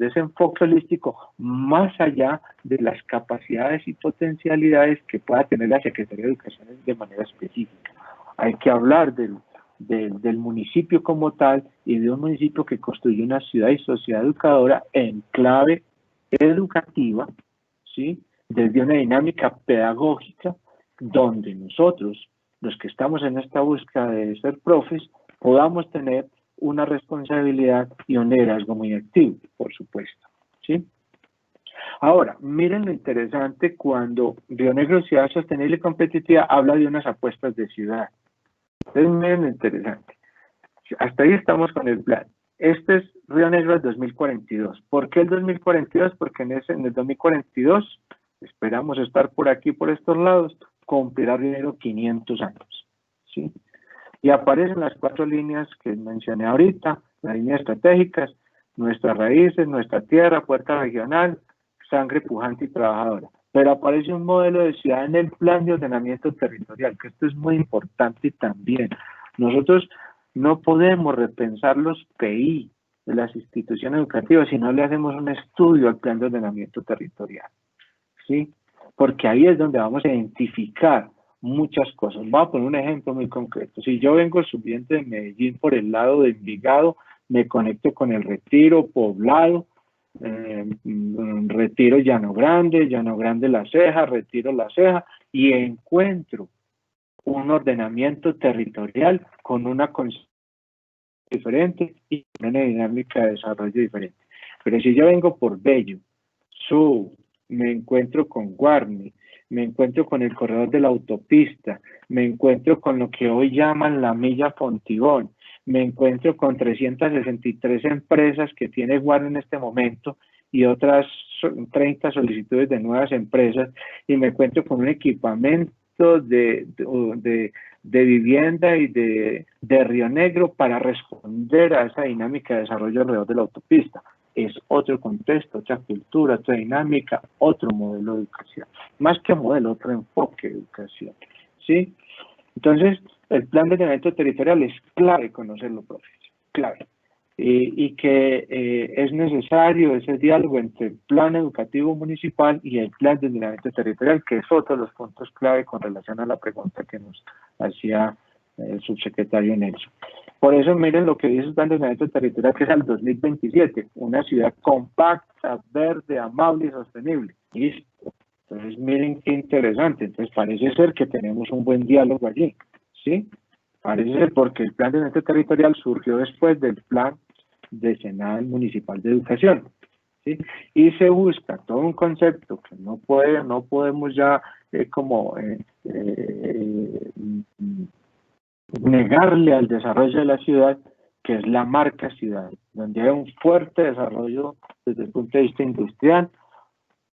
ese enfoque holístico, más allá de las capacidades y potencialidades que pueda tener la Secretaría de Educación de manera específica. Hay que hablar del municipio como tal y de un municipio que construye una ciudad y sociedad educadora en clave educativa, ¿sí? Desde una dinámica pedagógica donde nosotros, los que estamos en esta búsqueda de ser profes, podamos tener una responsabilidad y un liderazgo muy activo, por supuesto, ¿sí? Ahora, miren lo interesante cuando Río Negro Ciudad Sostenible y Competitiva habla de unas apuestas de ciudad. Entonces, miren lo interesante. Hasta ahí estamos con el plan. Este es Río Negro del 2042. ¿Por qué el 2042? Porque en el 2042, esperamos estar por aquí, por estos lados, cumplirá Río Negro 500 años, ¿sí? Y aparecen las 4 líneas que mencioné ahorita, las líneas estratégicas, nuestras raíces, nuestra tierra, puerta regional, sangre pujante y trabajadora. Pero aparece un modelo de ciudad en el plan de ordenamiento territorial, que esto es muy importante también. Nosotros no podemos repensar los PI de las instituciones educativas si no le hacemos un estudio al plan de ordenamiento territorial, ¿sí? Porque ahí es donde vamos a identificar muchas cosas. Voy a poner un ejemplo muy concreto. Si yo vengo subiendo de Medellín por el lado de Envigado, me conecto con el Retiro, Poblado, Retiro Llano Grande La Ceja, Retiro La Ceja, y encuentro un ordenamiento territorial con una concepción diferente y una dinámica de desarrollo diferente. Pero si yo vengo por Bello, subo, me encuentro con Guarne, me encuentro con el corredor de la autopista, me encuentro con lo que hoy llaman la milla Fontibón, me encuentro con 363 empresas que tiene Guarne en este momento y otras 30 solicitudes de nuevas empresas, y me encuentro con un equipamiento de vivienda y de Río Negro para responder a esa dinámica de desarrollo alrededor de la autopista. Es otro contexto, otra cultura, otra dinámica, otro modelo de educación. Más que modelo, otro enfoque de educación, ¿sí? Entonces, el plan de ordenamiento territorial es clave conocerlo, profe, clave. Y que es necesario ese diálogo entre el plan educativo municipal y el plan de ordenamiento territorial, que es otro de los puntos clave con relación a la pregunta que nos hacía el subsecretario Nelson. Por eso miren lo que dice el plan de ordenamiento territorial, que es al 2027, una ciudad compacta, verde, amable y sostenible. Listo. Entonces miren qué interesante. Entonces parece ser que tenemos un buen diálogo allí, ¿sí? Parece ser, porque el plan de ordenamiento territorial surgió después del plan decenal municipal de educación, ¿sí? Y se busca todo un concepto que no podemos ya negarle al desarrollo de la ciudad, que es la marca ciudad, donde hay un fuerte desarrollo desde el punto de vista industrial,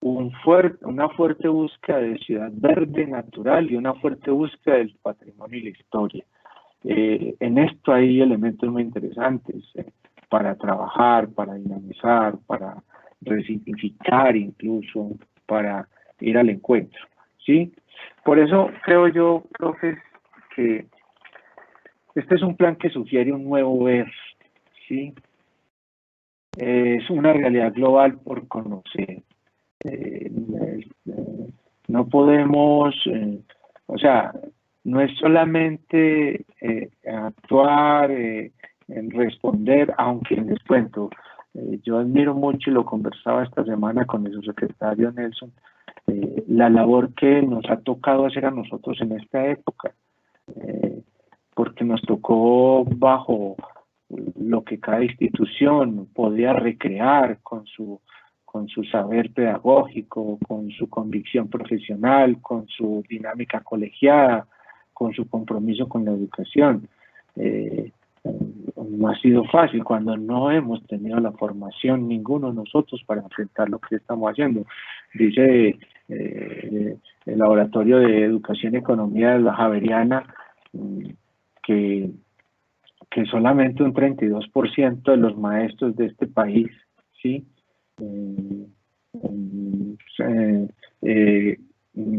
una fuerte búsqueda de ciudad verde, natural, y una fuerte búsqueda del patrimonio y la historia. En esto hay elementos muy interesantes para trabajar, para dinamizar, para resignificar, incluso para ir al encuentro, ¿sí? Por eso creo yo, profes, que este es un plan que sugiere un nuevo ver, ¿sí? Es una realidad global por conocer. No podemos, no es solamente actuar, responder, aunque les cuento, yo admiro mucho, y lo conversaba esta semana con el subsecretario Nelson, la labor que nos ha tocado hacer a nosotros en esta época, porque nos tocó bajo lo que cada institución podía recrear con su saber pedagógico, con su convicción profesional, con su dinámica colegiada, con su compromiso con la educación. No ha sido fácil cuando no hemos tenido la formación ninguno de nosotros para enfrentar lo que estamos haciendo. Dice el Laboratorio de Educación y Economía de la Javeriana que solamente un 32% de los maestros de este país, ¿sí?,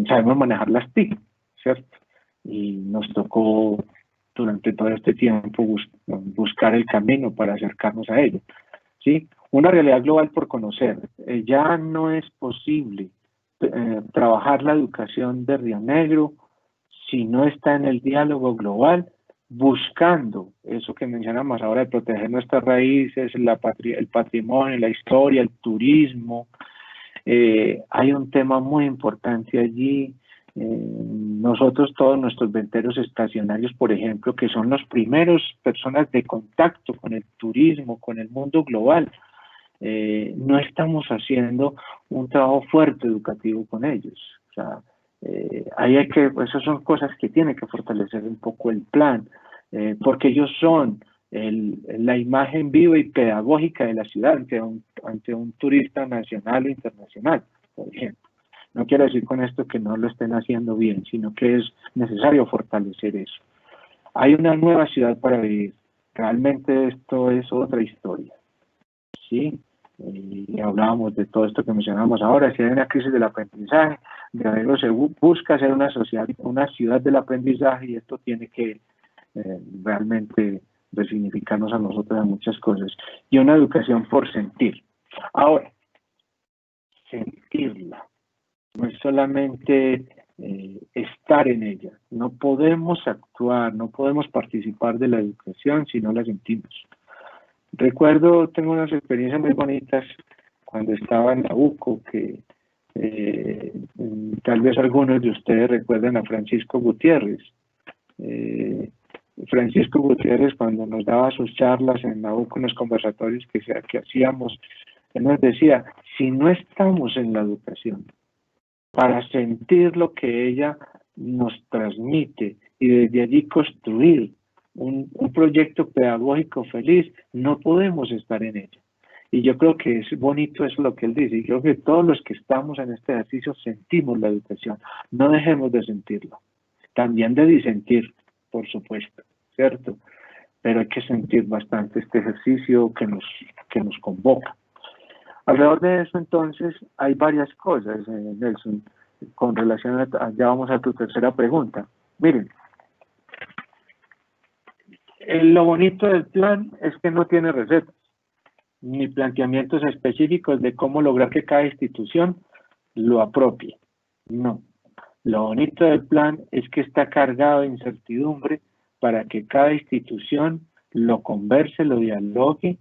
sabemos manejar las TIC, ¿cierto? Y nos tocó durante todo este tiempo buscar el camino para acercarnos a ello, ¿sí? Una realidad global por conocer. Ya no es posible trabajar la educación de Río Negro si no está en el diálogo global, buscando eso que mencionamos ahora de proteger nuestras raíces, el patrimonio, la historia, el turismo. Hay un tema muy importante allí. Nosotros, todos nuestros venteros estacionarios, por ejemplo, que son las primeras personas de contacto con el turismo, con el mundo global, no estamos haciendo un trabajo fuerte educativo con ellos. O sea, esas son cosas que tiene que fortalecer un poco el plan, porque ellos son la imagen viva y pedagógica de la ciudad ante un turista nacional o internacional, por ejemplo. No quiero decir con esto que no lo estén haciendo bien, sino que es necesario fortalecer eso. Hay una nueva ciudad para vivir. Realmente esto es otra historia, ¿sí? Y hablábamos de todo esto que mencionamos ahora. Si hay una crisis del aprendizaje, luego se busca hacer una ciudad del aprendizaje, y esto tiene que realmente resignificarnos a nosotros en muchas cosas. Y una educación por sentir. Ahora, sentirla. No es solamente estar en ella. No podemos actuar, no podemos participar de la educación si no la sentimos. Recuerdo, tengo unas experiencias muy bonitas cuando estaba en la UCO, que tal vez algunos de ustedes recuerden a Francisco Gutiérrez. Francisco Gutiérrez, cuando nos daba sus charlas en la UCO, en los conversatorios que hacíamos, él nos decía, si no estamos en la educación para sentir lo que ella nos transmite y desde allí construir un proyecto pedagógico feliz, no podemos estar en ella. Y yo creo que es bonito eso lo que él dice, y creo que todos los que estamos en este ejercicio sentimos la educación, no dejemos de sentirlo, también de disentir, por supuesto, ¿cierto? Pero hay que sentir bastante este ejercicio que nos convoca. Alrededor de eso, entonces, hay varias cosas, Nelson, con relación a, ya vamos a tu tercera pregunta. Miren, lo bonito del plan es que no tiene recetas, ni planteamientos específicos de cómo lograr que cada institución lo apropie. No. Lo bonito del plan es que está cargado de incertidumbre para que cada institución lo converse, lo dialogue,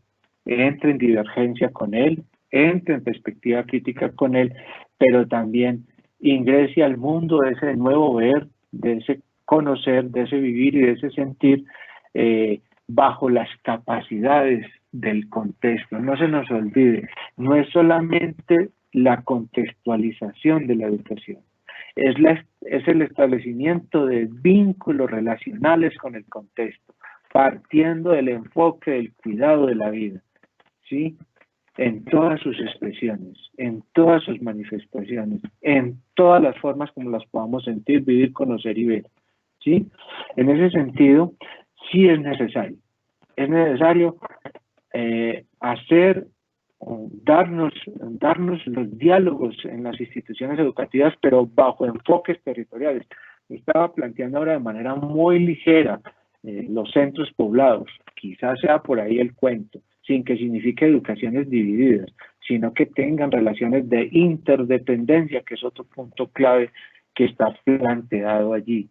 entre en divergencia con él, entre en perspectiva crítica con él, pero también ingrese al mundo de ese nuevo ver, de ese conocer, de ese vivir y de ese sentir bajo las capacidades del contexto. No se nos olvide, no es solamente la contextualización de la educación, es el establecimiento de vínculos relacionales con el contexto, partiendo del enfoque del cuidado de la vida, ¿sí? En todas sus expresiones, en todas sus manifestaciones, en todas las formas como las podamos sentir, vivir, conocer y ver, ¿sí? En ese sentido, sí es necesario hacer, darnos los diálogos en las instituciones educativas, pero bajo enfoques territoriales. Estaba planteando ahora de manera muy ligera los centros poblados, quizás sea por ahí el cuento, sin que signifique educaciones divididas, sino que tengan relaciones de interdependencia, que es otro punto clave que está planteado allí,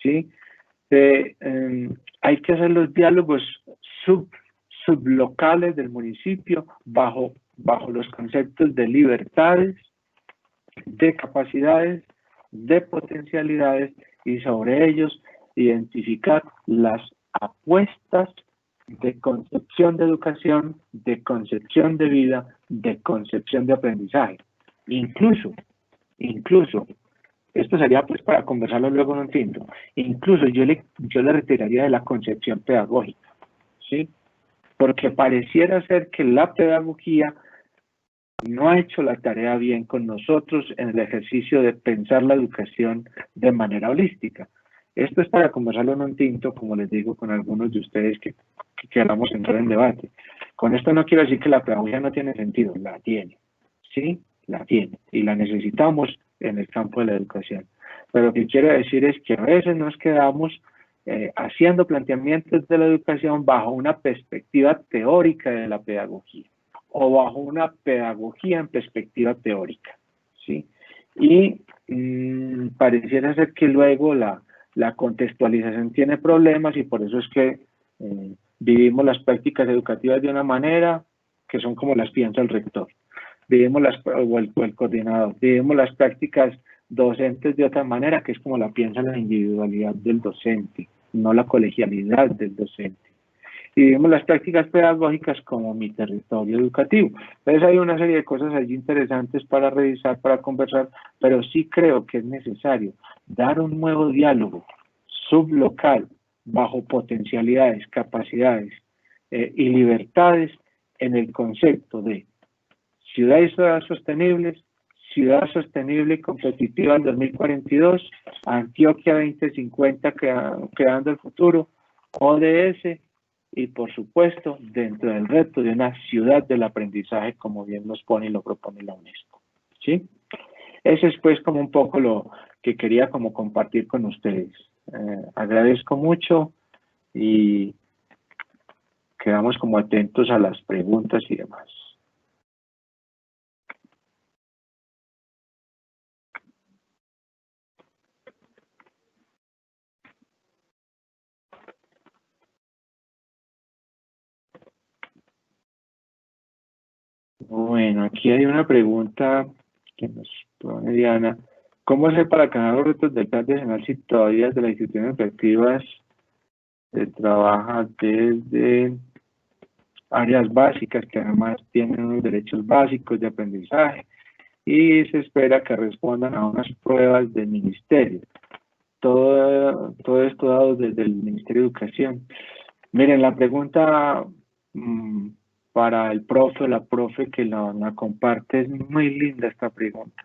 ¿sí? Hay que hacer los diálogos sublocales del municipio bajo los conceptos de libertades, de capacidades, de potencialidades y sobre ellos identificar las apuestas de concepción de educación, de concepción de vida, de concepción de aprendizaje. Incluso, esto sería pues para conversarlo luego en un tinto, incluso yo le retiraría de la concepción pedagógica, ¿sí? Porque pareciera ser que la pedagogía no ha hecho la tarea bien con nosotros en el ejercicio de pensar la educación de manera holística. Esto es para conversarlo en un tinto, como les digo, con algunos de ustedes que queramos entrar en debate. Con esto no quiero decir que la pedagogía no tiene sentido, la tiene, ¿sí? La tiene y la necesitamos en el campo de la educación. Pero lo que quiero decir es que a veces nos quedamos haciendo planteamientos de la educación bajo una perspectiva teórica de la pedagogía o bajo una pedagogía en perspectiva teórica, ¿sí? Y pareciera ser que luego la contextualización tiene problemas y por eso es que vivimos las prácticas educativas de una manera que son como las piensa el rector, vivimos o el coordinador, vivimos las prácticas docentes de otra manera, que es como la piensa la individualidad del docente, no la colegialidad del docente. Y vivimos las prácticas pedagógicas como mi territorio educativo. Entonces hay una serie de cosas allí interesantes para revisar, para conversar, pero sí creo que es necesario dar un nuevo diálogo sublocal bajo potencialidades, capacidades y libertades en el concepto de ciudad y ciudad sostenibles, ciudad sostenible y competitiva en 2042, Antioquia 2050 creando el futuro, ODS y por supuesto dentro del reto de una ciudad del aprendizaje como bien nos pone y lo propone la UNESCO. ¿Sí? Ese es pues como un poco lo que quería como compartir con ustedes. Agradezco mucho y quedamos como atentos a las preguntas y demás. Bueno, aquí hay una pregunta que nos pone Diana. ¿Cómo hacer para ganar los retos del plan nacional si todavía de las instituciones efectivas se trabaja desde áreas básicas que además tienen unos derechos básicos de aprendizaje y se espera que respondan a unas pruebas del ministerio? Todo esto dado desde el Ministerio de Educación. Miren, la pregunta para el profe o la profe que la comparte es muy linda esta pregunta.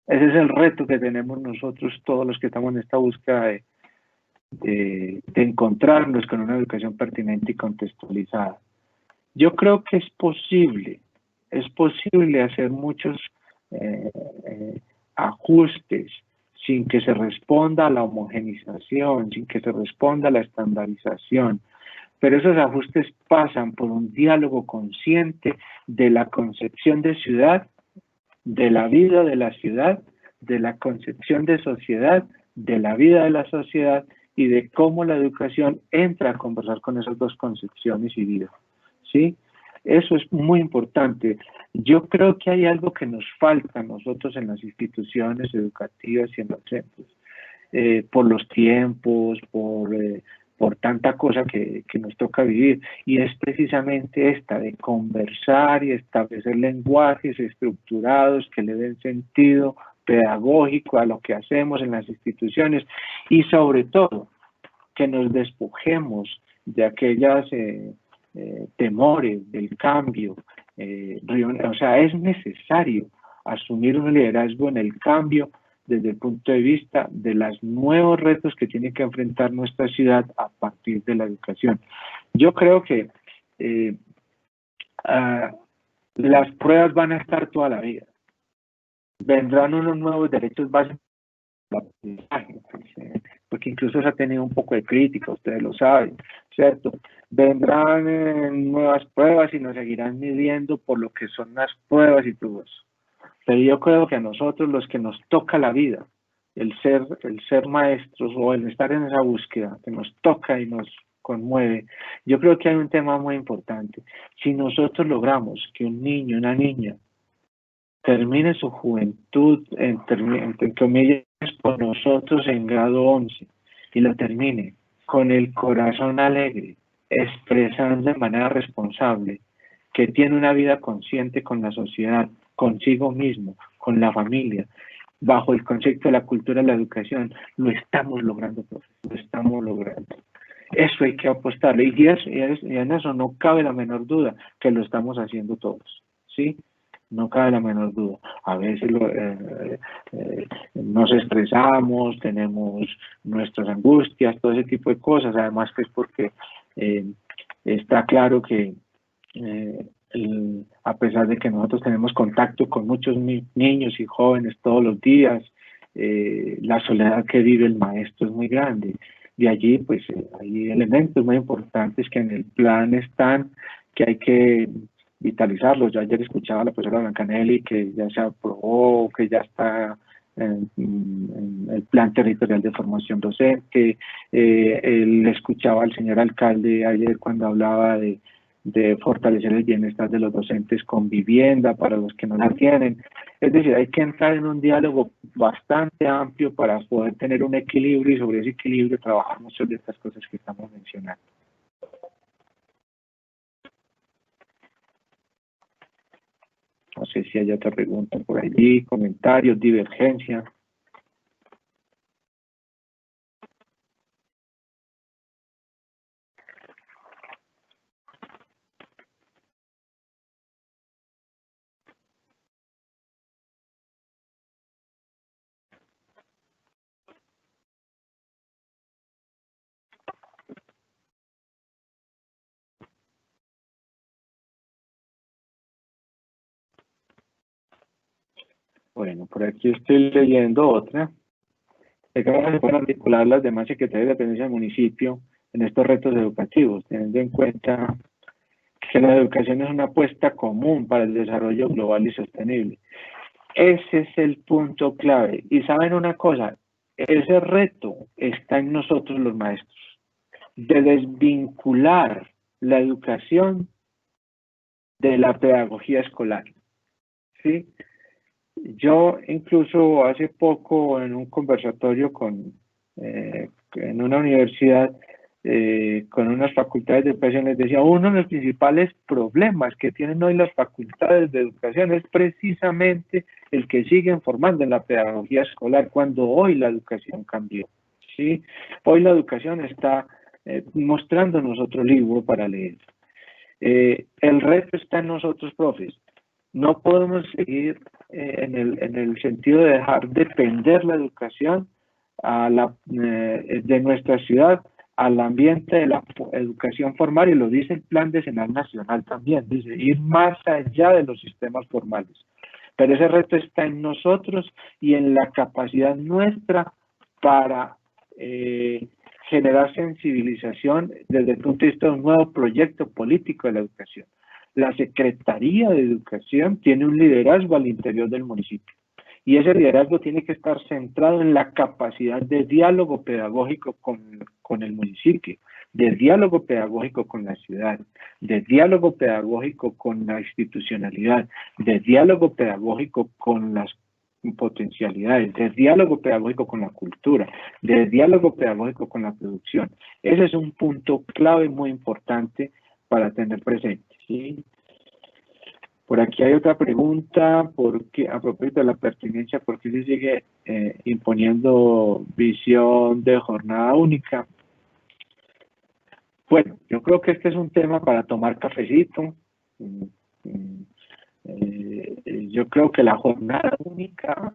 Ese es el reto que tenemos nosotros, todos los que estamos en esta búsqueda de encontrarnos con una educación pertinente y contextualizada. Yo creo que es posible hacer muchos eh, eh, ajustes sin que se responda a la homogenización, sin que se responda a la estandarización. Pero esos ajustes pasan por un diálogo consciente de la concepción de ciudad, de la vida de la ciudad, de la concepción de sociedad, de la vida de la sociedad y de cómo la educación entra a conversar con esas dos concepciones y vida. ¿Sí? Eso es muy importante. Yo creo que hay algo que nos falta a nosotros en las instituciones educativas y en los centros, por los tiempos, por tanta cosa que nos toca vivir, y es precisamente esta de conversar y establecer lenguajes estructurados que le den sentido pedagógico a lo que hacemos en las instituciones y sobre todo que nos despojemos de aquellas temores del cambio. O sea, es necesario asumir un liderazgo en el cambio desde el punto de vista de los nuevos retos que tiene que enfrentar nuestra ciudad a partir de la educación. Yo creo que eh, uh, las pruebas van a estar toda la vida. Vendrán unos nuevos derechos básicos, porque incluso se ha tenido un poco de crítica, ustedes lo saben, ¿cierto? Vendrán nuevas pruebas y nos seguirán midiendo por lo que son las pruebas y todo eso. Pero yo creo que a nosotros, los que nos toca la vida, el ser maestros o el estar en esa búsqueda que nos toca y nos conmueve, yo creo que hay un tema muy importante. Si nosotros logramos que un niño, una niña, termine su juventud, entre comillas, con nosotros en grado 11 y lo termine con el corazón alegre, expresando de manera responsable que tiene una vida consciente con la sociedad, consigo mismo, con la familia, bajo el concepto de la cultura de la educación, lo estamos logrando, profe, lo estamos logrando. Eso hay que apostarle y en eso no cabe la menor duda que lo estamos haciendo todos, ¿sí? No cabe la menor duda. A veces nos estresamos, tenemos nuestras angustias, todo ese tipo de cosas, además que es porque está claro que a pesar de que nosotros tenemos contacto con muchos niños y jóvenes todos los días, la soledad que vive el maestro es muy grande. De allí, pues, hay elementos muy importantes que en el plan están, que hay que vitalizarlos. Yo ayer escuchaba a la profesora Blancanelli que ya se aprobó, que ya está en el plan territorial de formación docente. Él escuchaba al señor alcalde ayer cuando hablaba de fortalecer el bienestar de los docentes con vivienda para los que no la tienen. Es decir, hay que entrar en un diálogo bastante amplio para poder tener un equilibrio y sobre ese equilibrio trabajar muchas de estas cosas que estamos mencionando. No sé si hay otra pregunta por allí, comentarios, divergencia. Bueno, por aquí estoy leyendo otra. ¿Cómo se pueden articular las demás secretarías de dependencia del municipio en estos retos educativos, teniendo en cuenta que la educación es una apuesta común para el desarrollo global y sostenible? Ese es el punto clave. Y saben una cosa, ese reto está en nosotros los maestros, de desvincular la educación de la pedagogía escolar, ¿sí? Yo incluso hace poco en un conversatorio en una universidad con unas facultades de educación les decía, uno de los principales problemas que tienen hoy las facultades de educación es precisamente el que siguen formando en la pedagogía escolar cuando hoy la educación cambió, ¿sí? Hoy la educación está mostrándonos otro libro para leer. El reto está en nosotros, profes. No podemos seguir en el sentido de dejar depender la educación de nuestra ciudad al ambiente de la educación formal, y lo dice el Plan Decenal Nacional también, dice ir más allá de los sistemas formales. Pero ese reto está en nosotros y en la capacidad nuestra para generar sensibilización desde el punto de vista de un nuevo proyecto político de la educación. La Secretaría de Educación tiene un liderazgo al interior del municipio y ese liderazgo tiene que estar centrado en la capacidad de diálogo pedagógico con el municipio, de diálogo pedagógico con la ciudad, de diálogo pedagógico con la institucionalidad, de diálogo pedagógico con las potencialidades, de diálogo pedagógico con la cultura, de diálogo pedagógico con la producción. Ese es un punto clave muy importante para tener presente, ¿sí? Por aquí hay otra pregunta, porque a propósito de la pertinencia, ¿por qué se sigue imponiendo visión de jornada única? Bueno, yo creo que este es un tema para tomar cafecito. Yo creo que la jornada única,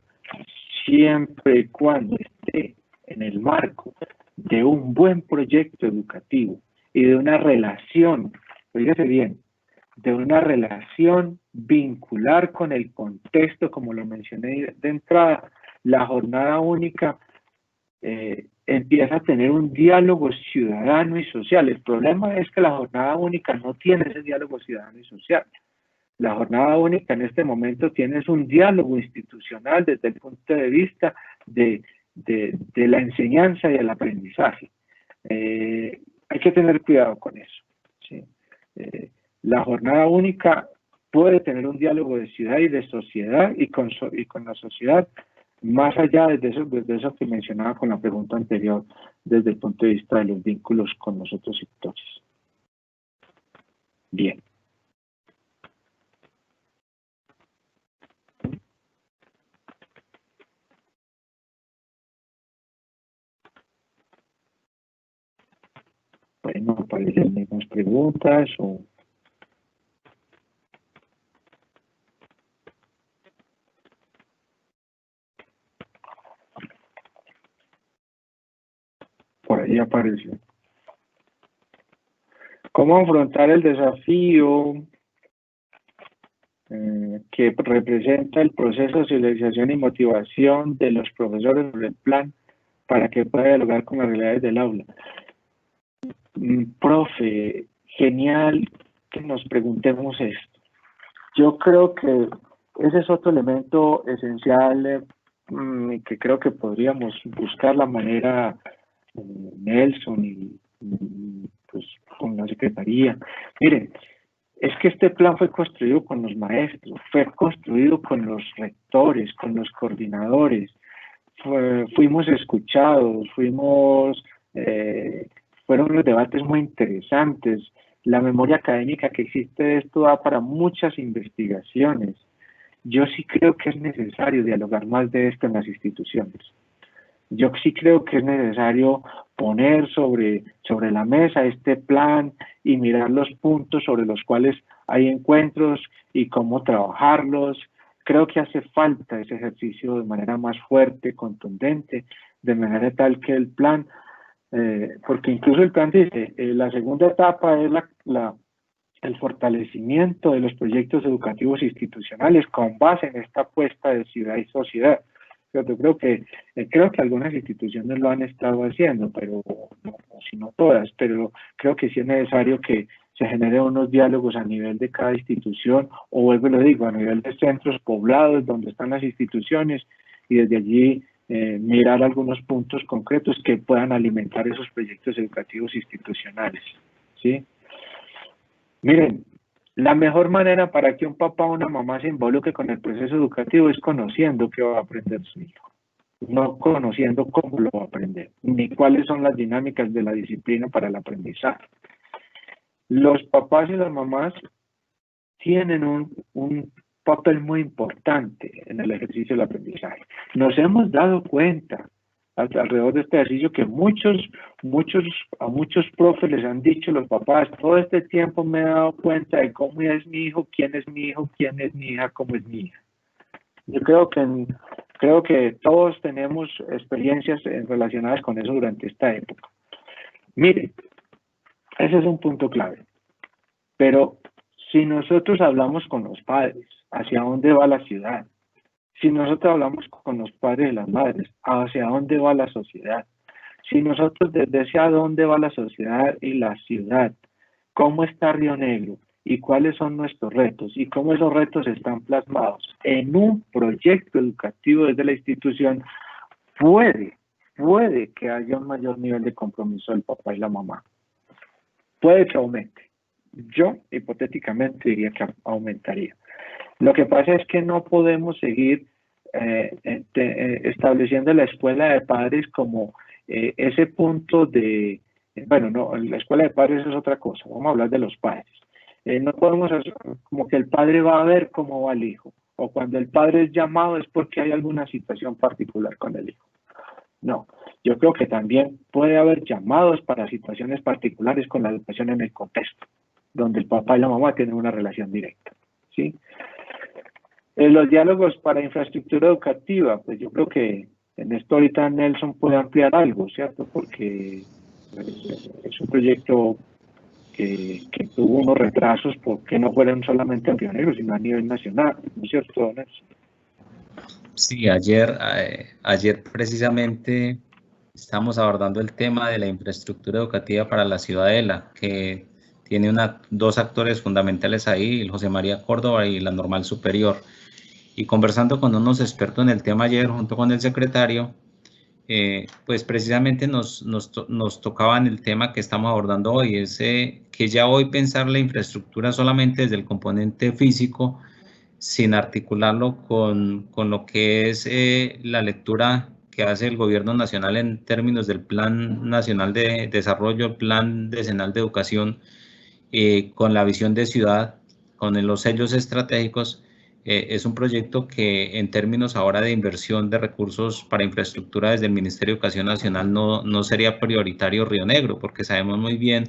siempre y cuando esté en el marco de un buen proyecto educativo y de una relación, fíjese bien, de una relación vincular con el contexto, como lo mencioné de entrada, la jornada única empieza a tener un diálogo ciudadano y social. El problema es que la jornada única no tiene ese diálogo ciudadano y social. La jornada única en este momento tiene un diálogo institucional desde el punto de vista de la enseñanza y el aprendizaje. Hay que tener cuidado con eso, ¿sí? La jornada única puede tener un diálogo de ciudad y de sociedad y con la sociedad, más allá desde eso que mencionaba con la pregunta anterior, desde el punto de vista de los vínculos con los otros sectores. Bien. Bueno, aparecen algunas preguntas o... Por ahí apareció. ¿Cómo afrontar el desafío que representa el proceso de socialización y motivación de los profesores del plan para que pueda dialogar con las realidades del aula? Profe, genial que nos preguntemos esto. Yo creo que ese es otro elemento esencial que creo que podríamos buscar la manera, Nelson y pues con la Secretaría. Miren, es que este plan fue construido con los maestros, fue construido con los rectores, con los coordinadores, fuimos escuchados, fueron unos debates muy interesantes. La memoria académica que existe de esto da para muchas investigaciones. Yo sí creo que es necesario dialogar más de esto en las instituciones. Yo sí creo que es necesario poner sobre la mesa este plan y mirar los puntos sobre los cuales hay encuentros y cómo trabajarlos. Creo que hace falta ese ejercicio de manera más fuerte, contundente, de manera tal que el plan, porque incluso el plan dice, la segunda etapa es el fortalecimiento de los proyectos educativos institucionales con base en esta apuesta de ciudad y sociedad. Yo creo que algunas instituciones lo han estado haciendo, pero no, si no todas, pero creo que sí es necesario que se generen unos diálogos a nivel de cada institución, o vuelvo y lo digo, a nivel de centros poblados donde están las instituciones, y desde allí mirar algunos puntos concretos que puedan alimentar esos proyectos educativos institucionales, ¿sí? Miren, La mejor manera para que un papá o una mamá se involucre con el proceso educativo es conociendo qué va a aprender su hijo, no conociendo cómo lo va a aprender, ni cuáles son las dinámicas de la disciplina para el aprendizaje. Los papás y las mamás tienen un papel muy importante en el ejercicio del aprendizaje. Nos hemos dado cuenta alrededor de este ejercicio que a muchos profes les han dicho los papás, todo este tiempo me he dado cuenta de cómo es mi hijo, quién es mi hijo, quién es mi hija, cómo es mi hija. Yo creo que todos tenemos experiencias relacionadas con eso durante esta época. Mire, ese es un punto clave. Pero si nosotros hablamos con los padres, ¿hacia dónde va la ciudad? Si nosotros hablamos con los padres y las madres, ¿hacia dónde va la sociedad? Si nosotros desde hacia dónde va la sociedad y la ciudad, ¿cómo está Río Negro? ¿Y cuáles son nuestros retos? ¿Y cómo esos retos están plasmados en un proyecto educativo desde la institución? Puede que haya un mayor nivel de compromiso del papá y la mamá. Puede que aumente. Yo, hipotéticamente, diría que aumentaría. Lo que pasa es que no podemos seguir estableciendo la escuela de padres como ese punto de... Bueno, no, la escuela de padres es otra cosa. Vamos a hablar de los padres. No podemos hacer como que el padre va a ver cómo va el hijo. O cuando el padre es llamado es porque hay alguna situación particular con el hijo. No, yo creo que también puede haber llamados para situaciones particulares con la educación en el contexto, donde el papá y la mamá tienen una relación directa, ¿sí? Los diálogos para infraestructura educativa, pues yo creo que en esto ahorita Nelson puede ampliar algo, ¿cierto? Porque es un proyecto que tuvo unos retrasos porque no fueron solamente en Río Negro, sino a nivel nacional, ¿no es cierto, Nelson? Sí, ayer precisamente estamos abordando el tema de la infraestructura educativa para la Ciudadela, que tiene dos actores fundamentales ahí, el José María Córdoba y la Normal Superior. Y conversando con unos expertos en el tema ayer, junto con el secretario, pues precisamente nos tocaban el tema que estamos abordando hoy, es que ya hoy pensar la infraestructura solamente desde el componente físico, sin articularlo con lo que es la lectura que hace el gobierno nacional en términos del Plan Nacional de Desarrollo, el Plan Decenal de Educación, con la visión de ciudad, con los sellos estratégicos. Es un proyecto que en términos ahora de inversión de recursos para infraestructura desde el Ministerio de Educación Nacional no sería prioritario Río Negro, porque sabemos muy bien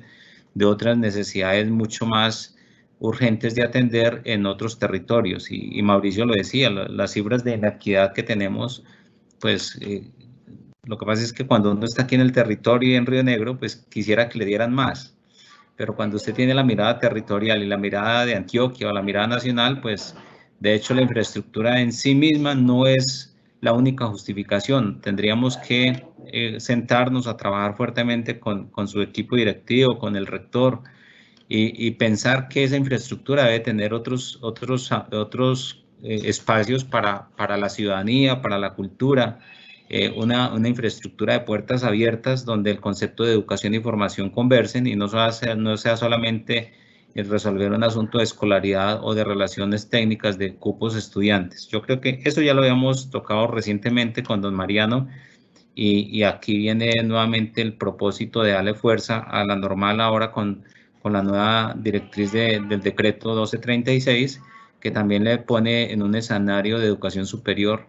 de otras necesidades mucho más urgentes de atender en otros territorios. Y Mauricio lo decía, las cifras de inequidad que tenemos, pues lo que pasa es que cuando uno está aquí en el territorio y en Río Negro, pues quisiera que le dieran más. Pero cuando usted tiene la mirada territorial y la mirada de Antioquia o la mirada nacional, pues de hecho la infraestructura en sí misma no es la única justificación. Tendríamos que sentarnos a trabajar fuertemente con su equipo directivo, con el rector, y pensar que esa infraestructura debe tener otros espacios para la ciudadanía, para la cultura, una infraestructura de puertas abiertas donde el concepto de educación y formación conversen y no sea solamente el resolver un asunto de escolaridad o de relaciones técnicas de cupos estudiantes. Yo creo que eso ya lo habíamos tocado recientemente con don Mariano, y aquí viene nuevamente el propósito de darle fuerza a la normal ahora con la nueva directriz del decreto 1236, que también le pone en un escenario de educación superior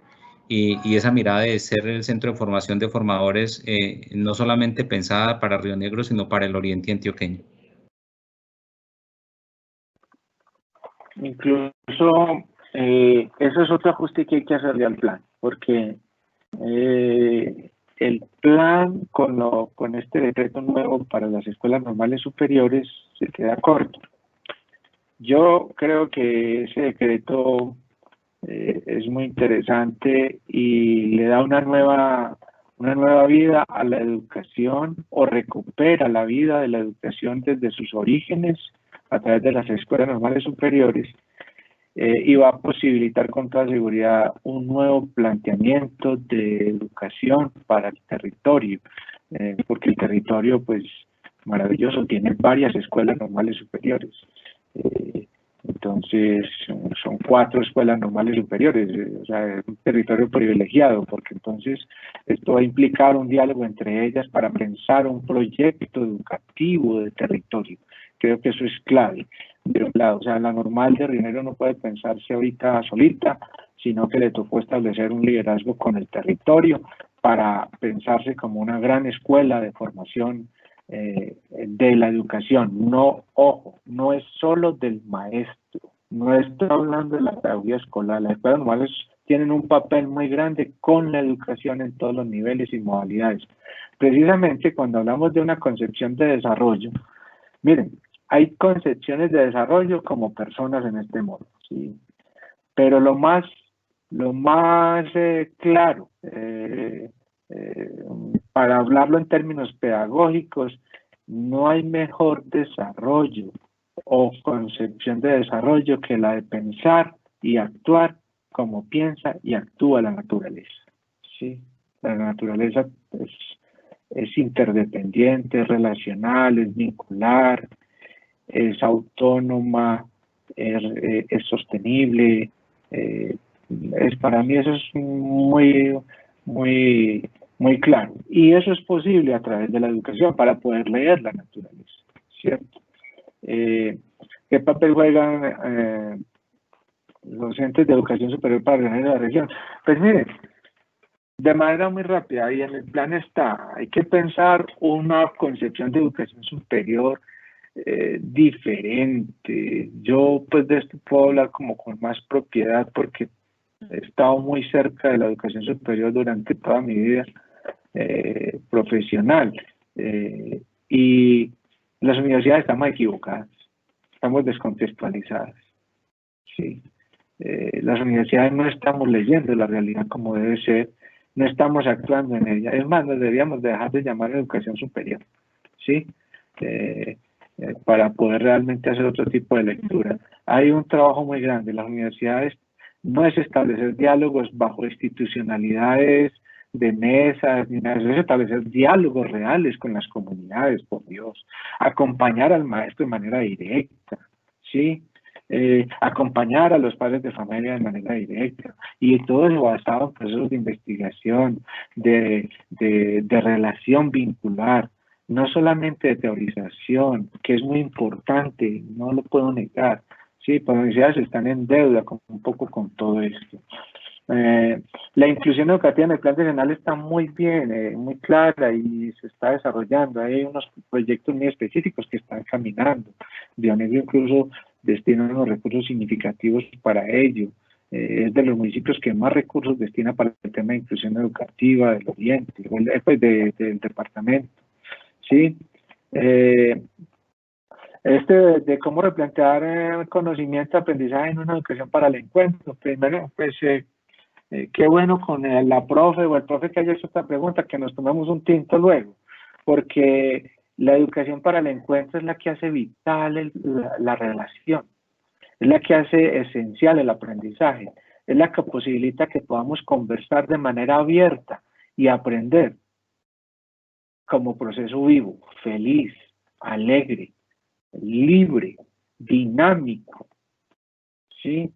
y esa mirada de ser el centro de formación de formadores, no solamente pensada para Río Negro, sino para el oriente antioqueño. Incluso eso es otro ajuste que hay que hacerle al plan, porque el plan con este decreto nuevo para las escuelas normales superiores se queda corto. Yo creo que ese decreto es muy interesante y le da una nueva vida a la educación, o recupera la vida de la educación desde sus orígenes a través de las escuelas normales superiores, y va a posibilitar con toda seguridad un nuevo planteamiento de educación para el territorio, porque el territorio, pues, maravilloso, tiene varias escuelas normales superiores. Entonces, son 4 escuelas normales superiores, o sea, es un territorio privilegiado, porque entonces esto va a implicar un diálogo entre ellas para pensar un proyecto educativo de territorio. Creo que eso es clave. De un lado, o sea, la normal de Rinero no puede pensarse ahorita solita, sino que le tocó establecer un liderazgo con el territorio para pensarse como una gran escuela de formación de la educación. No, ojo, no es solo del maestro, no estoy hablando de la pedagogía escolar. Las escuelas normales tienen un papel muy grande con la educación en todos los niveles y modalidades. Precisamente cuando hablamos de una concepción de desarrollo, miren, hay concepciones de desarrollo como personas en este mundo, ¿sí? Pero lo más claro, para hablarlo en términos pedagógicos, no hay mejor desarrollo o concepción de desarrollo que la de pensar y actuar como piensa y actúa la naturaleza. ¿Sí? La naturaleza es interdependiente, es relacional, es vincular, es autónoma, es sostenible. Para mí eso es muy claro. Y eso es posible a través de la educación para poder leer la naturaleza, ¿cierto? ¿Qué papel juegan los docentes de educación superior para la región? Pues miren, de manera muy rápida, y en el plan está, hay que pensar una concepción de educación superior diferente. Yo pues de esto puedo hablar como con más propiedad porque he estado muy cerca de la educación superior durante toda mi vida profesional. Y las universidades estamos equivocadas, estamos descontextualizadas. Sí. Las universidades no estamos leyendo la realidad como debe ser, no estamos actuando en ella. Es más, nos deberíamos dejar de llamar educación superior, ¿sí? Para poder realmente hacer otro tipo de lectura. Hay un trabajo muy grande. Las universidades no es establecer diálogos bajo institucionalidades de mesas, ni nada, es establecer diálogos reales con las comunidades, por Dios. Acompañar al maestro de manera directa, ¿sí? Acompañar a los padres de familia de manera directa, y todo eso basado en procesos de investigación, de relación vincular, no solamente de teorización, que es muy importante, no lo puedo negar. Sí, pues las universidades están en deuda un poco con todo esto. La inclusión educativa en el plan regional está muy bien, muy clara y se está desarrollando. Hay unos proyectos muy específicos que están caminando. Dionisio incluso destina unos recursos significativos para ello. Es de los municipios que más recursos destina para el tema de inclusión educativa del Oriente, pues del departamento. ¿Sí? De cómo replantear conocimiento, aprendizaje en una educación para el encuentro. Primero, pues qué bueno con la profe o el profe que haya hecho esta pregunta, que nos tomemos un tinto luego, porque la educación para el encuentro es la que hace vital la relación, es la que hace esencial el aprendizaje, es la que posibilita que podamos conversar de manera abierta y aprender como proceso vivo, feliz, alegre, libre, dinámico, ¿sí?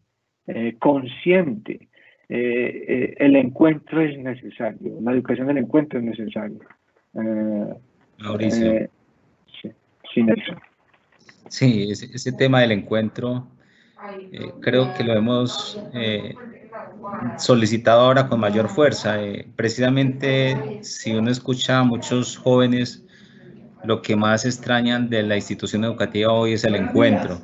Consciente. El encuentro es necesario, la educación del encuentro es necesaria. Mauricio. Sí, sin eso. Sí, ese tema del encuentro creo que lo hemos solicitado ahora con mayor fuerza. Precisamente si uno escucha a muchos jóvenes, lo que más extrañan de la institución educativa hoy es el encuentro.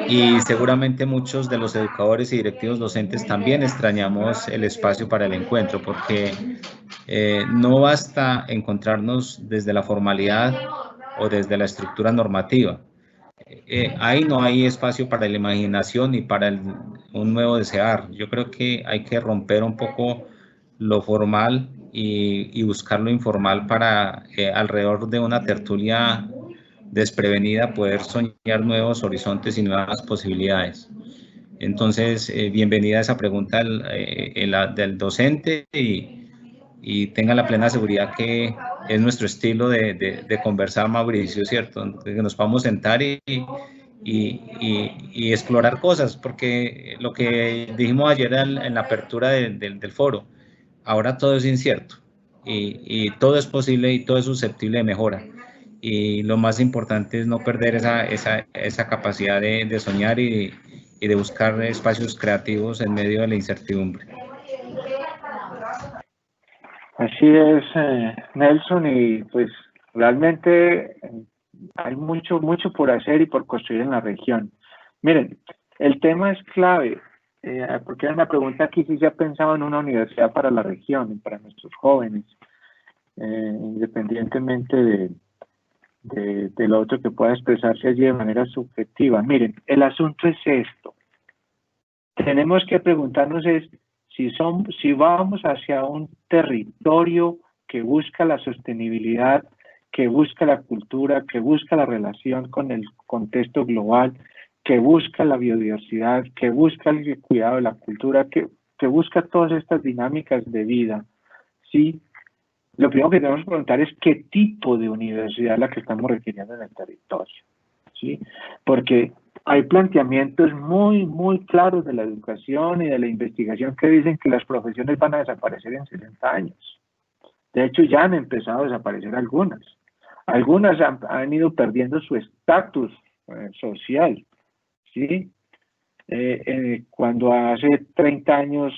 Y seguramente muchos de los educadores y directivos docentes también extrañamos el espacio para el encuentro, porque no basta encontrarnos desde la formalidad o desde la estructura normativa. Ahí no hay espacio para la imaginación y para un nuevo desear. Yo creo que hay que romper un poco lo formal y buscar lo informal para alrededor de una tertulia desprevenida poder soñar nuevos horizontes y nuevas posibilidades. Entonces, bienvenida a esa pregunta del docente y tenga la plena seguridad que es nuestro estilo de conversar, Mauricio, ¿cierto? Que nos vamos a sentar y y explorar cosas, porque lo que dijimos ayer en la apertura del foro, ahora todo es incierto y todo es posible y todo es susceptible de mejora. Y lo más importante es no perder esa capacidad de soñar y de buscar espacios creativos en medio de la incertidumbre. Así es, Nelson, y pues realmente hay mucho por hacer y por construir en la región. Miren, el tema es clave, porque hay una pregunta aquí si se ha pensado en una universidad para la región y para nuestros jóvenes, independientemente de lo otro que pueda expresarse allí de manera subjetiva. Miren, el asunto es esto. Tenemos que preguntarnos si vamos hacia un territorio que busca la sostenibilidad, que busca la cultura, que busca la relación con el contexto global, que busca la biodiversidad, que busca el cuidado de la cultura, que busca todas estas dinámicas de vida, ¿sí? Lo primero que tenemos que preguntar es qué tipo de universidad es la que estamos requiriendo en el territorio, ¿sí? Porque hay planteamientos muy claros de la educación y de la investigación que dicen que las profesiones van a desaparecer en 60 años. De hecho, ya han empezado a desaparecer algunas. Algunas han ido perdiendo su estatus social, ¿sí? Cuando hace 30 años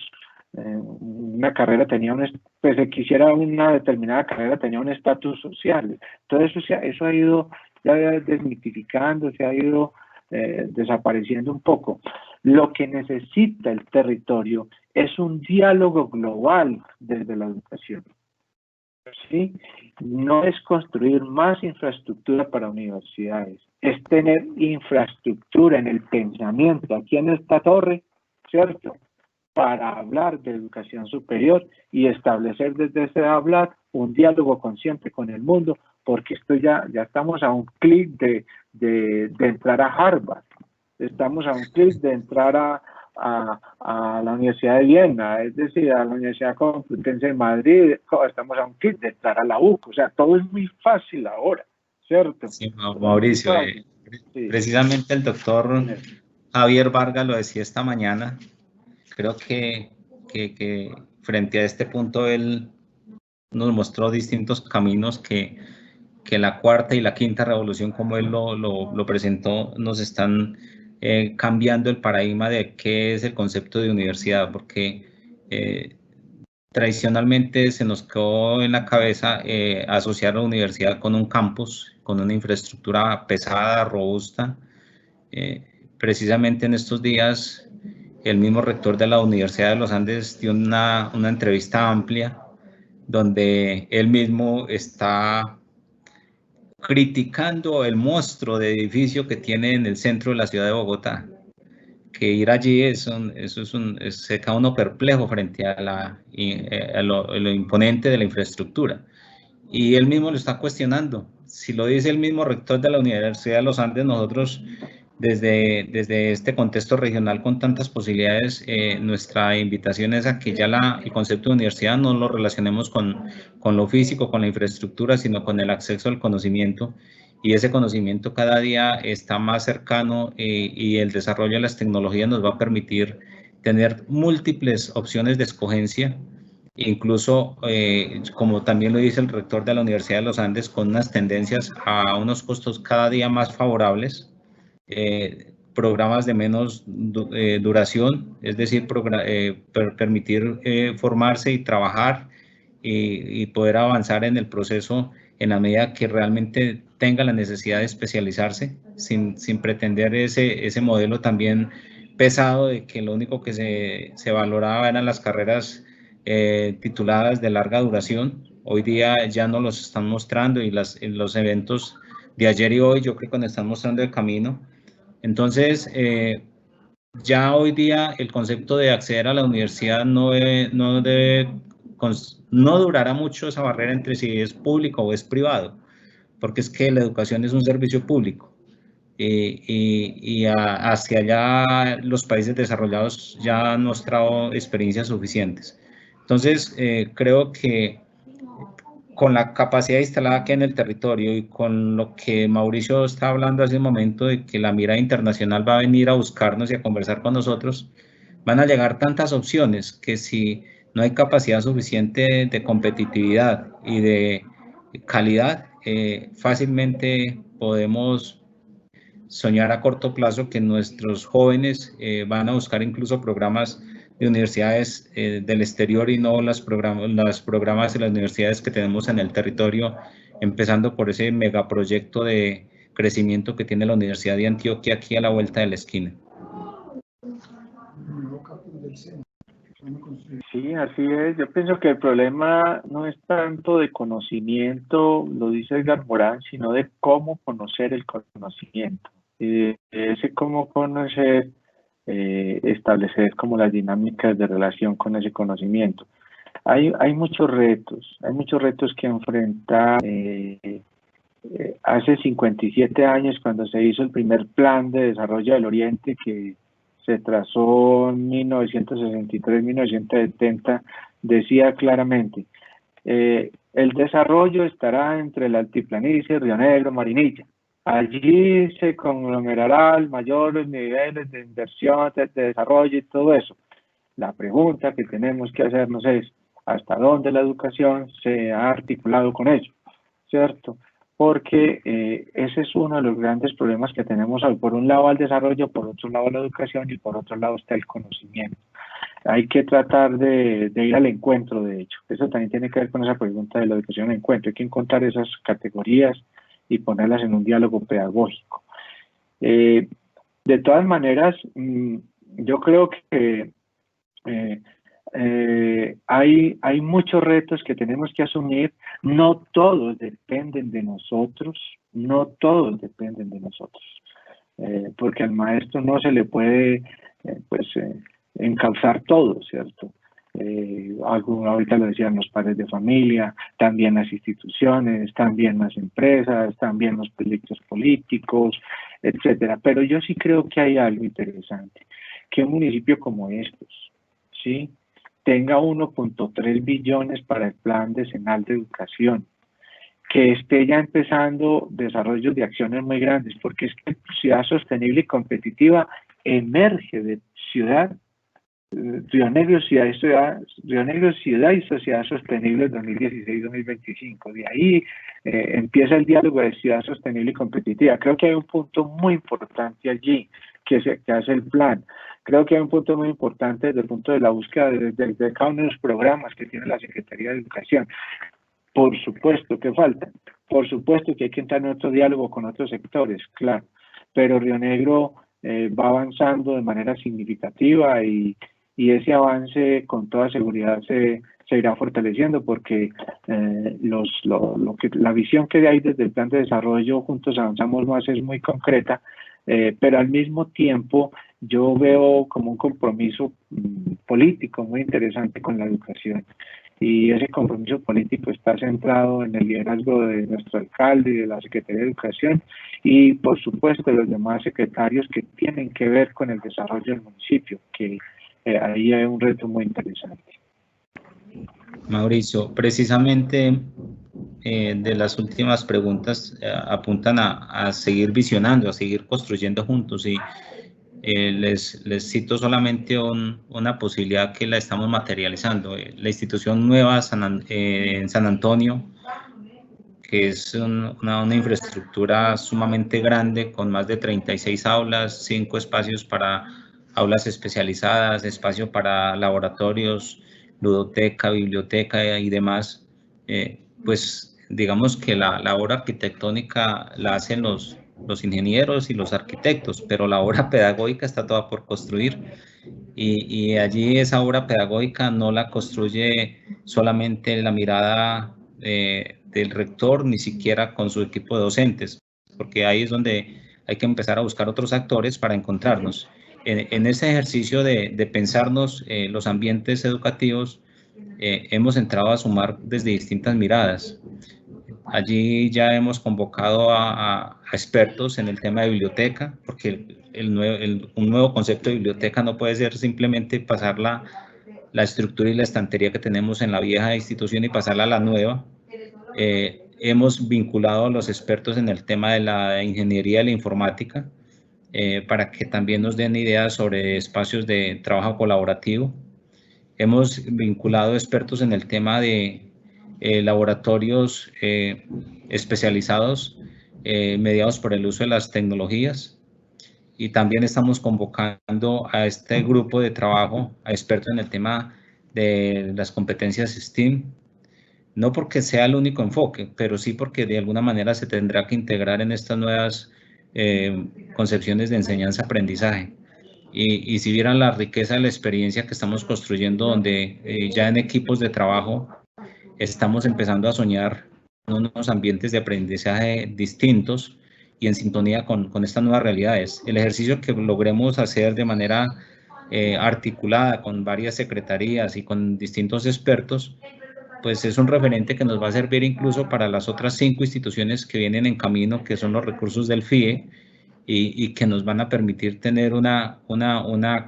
una carrera tenía pues se quisiera una determinada carrera tenía un estatus social. Todo eso ha ido ya desmitificando, se ha ido desapareciendo un poco. Lo que necesita el territorio es un diálogo global desde la educación, ¿sí? No es construir más infraestructura para universidades, es tener infraestructura en el pensamiento aquí en esta torre, ¿cierto?, para hablar de educación superior y establecer desde ese hablar un diálogo consciente con el mundo, porque esto ya estamos a un clic de entrar a Harvard, estamos a un clic de entrar a la Universidad de Viena, es decir, a la Universidad Complutense de Madrid, estamos a un clic de entrar a la UC, o sea, todo es muy fácil ahora, ¿cierto? Sí, Mauricio, sí. Precisamente el doctor Javier Vargas lo decía esta mañana. Creo que frente a este punto él nos mostró distintos caminos que la cuarta y la quinta revolución, como él lo presentó, nos están cambiando el paradigma de qué es el concepto de universidad, porque tradicionalmente se nos quedó en la cabeza asociar la universidad con un campus, con una infraestructura pesada, robusta. Precisamente en estos días el mismo rector de la Universidad de los Andes dio una entrevista amplia donde él mismo está criticando el monstruo de edificio que tiene en el centro de la ciudad de Bogotá, que ir allí se queda uno perplejo frente a lo imponente de la infraestructura. Y él mismo lo está cuestionando. Si lo dice el mismo rector de la Universidad de los Andes, nosotros desde este contexto regional con tantas posibilidades, nuestra invitación es a que ya el concepto de universidad no lo relacionemos con lo físico, con la infraestructura, sino con el acceso al conocimiento, y ese conocimiento cada día está más cercano y el desarrollo de las tecnologías nos va a permitir tener múltiples opciones de escogencia, incluso, como también lo dice el rector de la Universidad de los Andes, con unas tendencias a unos costos cada día más favorables, programas de menos duración, es decir, permitir formarse y trabajar y poder avanzar en el proceso en la medida que realmente tenga la necesidad de especializarse, sin pretender ese modelo también pesado de que lo único que se valoraba eran las carreras tituladas de larga duración. Hoy día ya no los están mostrando, y los eventos de ayer y hoy yo creo que nos están mostrando el camino. Entonces, ya hoy día el concepto de acceder a la universidad no durará mucho esa barrera entre si es público o es privado, porque es que la educación es un servicio público, y hacia allá los países desarrollados ya han mostrado experiencias suficientes. Entonces, creo que con la capacidad instalada aquí en el territorio y con lo que Mauricio está hablando hace un momento de que la mirada internacional va a venir a buscarnos y a conversar con nosotros, van a llegar tantas opciones que si no hay capacidad suficiente de competitividad y de calidad, fácilmente podemos soñar a corto plazo que nuestros jóvenes van a buscar incluso programas de universidades del exterior y no los programas de las universidades que tenemos en el territorio, empezando por ese megaproyecto de crecimiento que tiene la Universidad de Antioquia aquí a la vuelta de la esquina. Sí, así es. Yo pienso que el problema no es tanto de conocimiento, lo dice Edgar Morán, sino de cómo conocer el conocimiento. Y ese cómo conocer, establecer como las dinámicas de relación con ese conocimiento. Hay muchos retos que enfrentar. Hace 57 años, cuando se hizo el primer plan de desarrollo del Oriente, que se trazó en 1963-1970, decía claramente, el desarrollo estará entre la altiplanicie, Río Negro, Marinilla. Allí se conglomerarán mayores niveles de inversión, de desarrollo y todo eso. La pregunta que tenemos que hacernos es, ¿hasta dónde la educación se ha articulado con ello? ¿Cierto? Porque ese es uno de los grandes problemas que tenemos hoy. Por un lado el desarrollo, por otro lado la educación y por otro lado está el conocimiento. Hay que tratar de ir al encuentro, de hecho. Eso también tiene que ver con esa pregunta de la educación al encuentro. Hay que encontrar esas categorías y ponerlas en un diálogo pedagógico. De todas maneras, yo creo que hay muchos retos que tenemos que asumir. No todos dependen de nosotros, porque al maestro no se le puede encauzar todo, ¿cierto? Ahorita lo decían los padres de familia, también las instituciones, también las empresas, también los proyectos políticos, etcétera. Pero yo sí creo que hay algo interesante, que un municipio como estos, ¿sí?, tenga 1.3 billones para el plan decenal de educación, que esté ya empezando desarrollos de acciones muy grandes, porque es que ciudad sostenible y competitiva emerge de ciudad, Río Negro Ciudad y Sociedad Sostenible 2016-2025. De ahí empieza el diálogo de ciudad sostenible y competitiva. Creo que hay un punto muy importante allí que hace el plan. Creo que hay un punto muy importante desde el punto de la búsqueda de cada uno de los programas que tiene la Secretaría de Educación. Por supuesto que faltan, por supuesto que hay que entrar en otro diálogo con otros sectores, claro, pero Río Negro va avanzando de manera significativa y ese avance con toda seguridad se irá fortaleciendo porque la visión que hay desde el plan de desarrollo Juntos Avanzamos Más es muy concreta, pero al mismo tiempo yo veo como un compromiso político muy interesante con la educación. Y ese compromiso político está centrado en el liderazgo de nuestro alcalde y de la Secretaría de Educación y, por supuesto, de los demás secretarios que tienen que ver con el desarrollo del municipio, que ahí hay un reto muy interesante. Mauricio, precisamente de las últimas preguntas apuntan a seguir visionando, a seguir construyendo juntos y les cito solamente una posibilidad que la estamos materializando. La institución nueva en San Antonio, que es una infraestructura sumamente grande con más de 36 aulas, 5 espacios para aulas especializadas, espacio para laboratorios, ludoteca, biblioteca y demás, pues digamos que la obra arquitectónica la hacen los ingenieros y los arquitectos, pero la obra pedagógica está toda por construir y allí esa obra pedagógica no la construye solamente la mirada del rector, ni siquiera con su equipo de docentes, porque ahí es donde hay que empezar a buscar otros actores para encontrarnos. En ese ejercicio de pensarnos los ambientes educativos, hemos entrado a sumar desde distintas miradas. Allí ya hemos convocado a expertos en el tema de biblioteca, porque un nuevo concepto de biblioteca no puede ser simplemente pasar la estructura y la estantería que tenemos en la vieja institución y pasarla a la nueva. Hemos vinculado a los expertos en el tema de la ingeniería y la informática para que también nos den ideas sobre espacios de trabajo colaborativo. Hemos vinculado expertos en el tema de laboratorios especializados mediados por el uso de las tecnologías, y también estamos convocando a este grupo de trabajo a expertos en el tema de las competencias STEAM, no porque sea el único enfoque, pero sí porque de alguna manera se tendrá que integrar en estas nuevas concepciones de enseñanza-aprendizaje. Y si vieran la riqueza de la experiencia que estamos construyendo, donde ya en equipos de trabajo estamos empezando a soñar con unos ambientes de aprendizaje distintos y en sintonía con estas nuevas realidades. El ejercicio que logremos hacer de manera articulada con varias secretarías y con distintos expertos, pues es un referente que nos va a servir incluso para las otras 5 instituciones que vienen en camino, que son los recursos del FIE, y que nos van a permitir tener una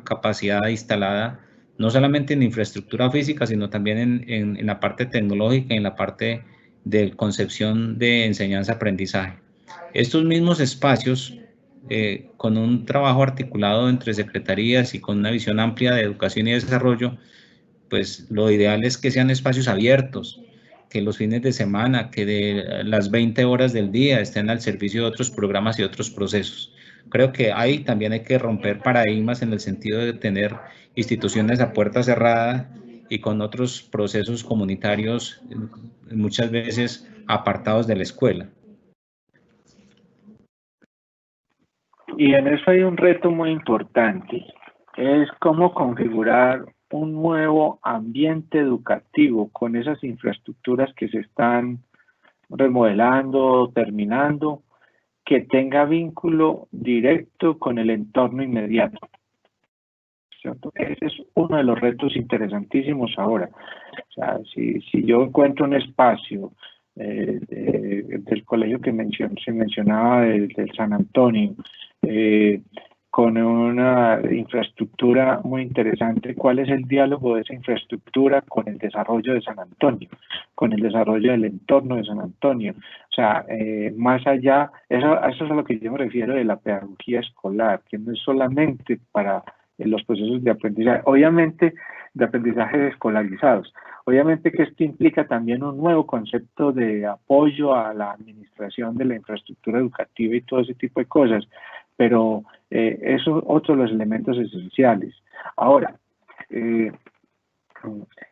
capacidad instalada no solamente en infraestructura física, sino también en la parte tecnológica y en la parte de concepción de enseñanza-aprendizaje. Estos mismos espacios, con un trabajo articulado entre secretarías y con una visión amplia de educación y desarrollo, pues lo ideal es que sean espacios abiertos, que los fines de semana, que de las 20 horas del día estén al servicio de otros programas y otros procesos. Creo que ahí también hay que romper paradigmas en el sentido de tener instituciones a puerta cerrada y con otros procesos comunitarios muchas veces apartados de la escuela. Y en eso hay un reto muy importante, es cómo configurar un nuevo ambiente educativo con esas infraestructuras que se están remodelando, terminando, que tenga vínculo directo con el entorno inmediato, ¿cierto? Ese es uno de los retos interesantísimos ahora. O sea, si yo encuentro un espacio del colegio que se mencionaba del San Antonio, con una infraestructura muy interesante, ¿cuál es el diálogo de esa infraestructura con el desarrollo de San Antonio, con el desarrollo del entorno de San Antonio? O sea, más allá, eso es a lo que yo me refiero de la pedagogía escolar, que no es solamente para los procesos de aprendizaje, obviamente de aprendizaje escolarizados. Obviamente que esto implica también un nuevo concepto de apoyo a la administración de la infraestructura educativa y todo ese tipo de cosas, pero eso es otro de los elementos esenciales. Ahora,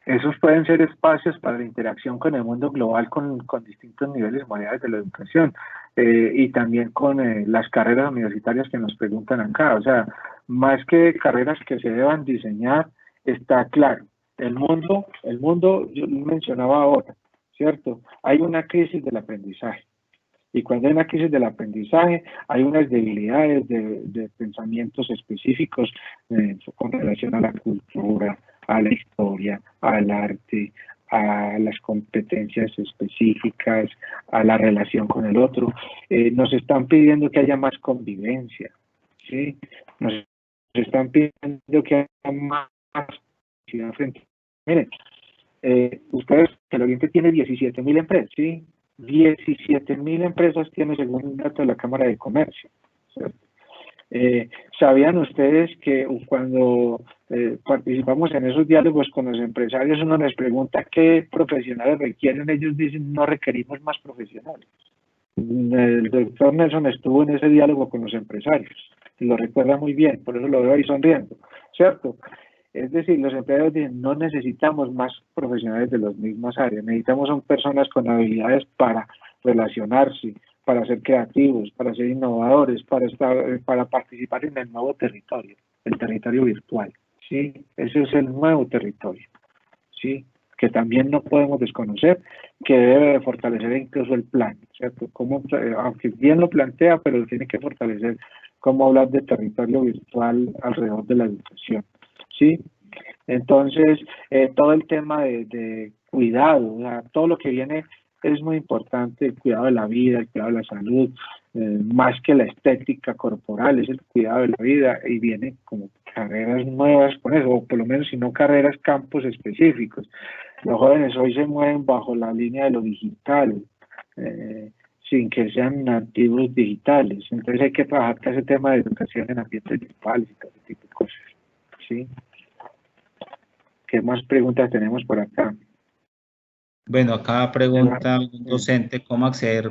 esos pueden ser espacios para la interacción con el mundo global, con distintos niveles y modalidades de la educación, y también con las carreras universitarias que nos preguntan acá. O sea, más que carreras que se deban diseñar, está claro, el mundo, yo mencionaba ahora, ¿cierto? Hay una crisis del aprendizaje. Y cuando hay una crisis del aprendizaje, hay unas debilidades de pensamientos específicos con relación a la cultura, a la historia, al arte, a las competencias específicas, a la relación con el otro. Nos están pidiendo que haya más convivencia, ¿sí? Nos están pidiendo que haya más frente. Miren, ustedes, el Oriente tiene 17.000 empresas, ¿sí? 17.000 empresas tiene según un dato de la Cámara de Comercio, ¿cierto? ¿Sabían ustedes que cuando participamos en esos diálogos con los empresarios, uno les pregunta qué profesionales requieren? Ellos dicen, no requerimos más profesionales. El doctor Nelson estuvo en ese diálogo con los empresarios, y lo recuerda muy bien, por eso lo veo ahí sonriendo, ¿cierto? Es decir, los empleados dicen, no necesitamos más profesionales de las mismas áreas, necesitamos son personas con habilidades para relacionarse, para ser creativos, para ser innovadores, para participar en el nuevo territorio, el territorio virtual, ¿sí? Ese es el nuevo territorio, ¿sí? Que también no podemos desconocer, que debe fortalecer incluso el plan, ¿cierto? Como, aunque bien lo plantea, pero tiene que fortalecer cómo hablar de territorio virtual alrededor de la educación, ¿sí? Entonces, todo el tema de cuidado, o sea, todo lo que viene es muy importante, el cuidado de la vida, el cuidado de la salud, más que la estética corporal, es el cuidado de la vida, y viene como carreras nuevas con eso, o por lo menos si no carreras, campos específicos. Los jóvenes hoy se mueven bajo la línea de lo digital, sin que sean nativos digitales. Entonces hay que trabajar con ese tema de educación en ambientes virtuales y todo ese tipo de cosas. ¿Sí? ¿Qué más preguntas tenemos por acá? Bueno, acá pregunta un docente cómo acceder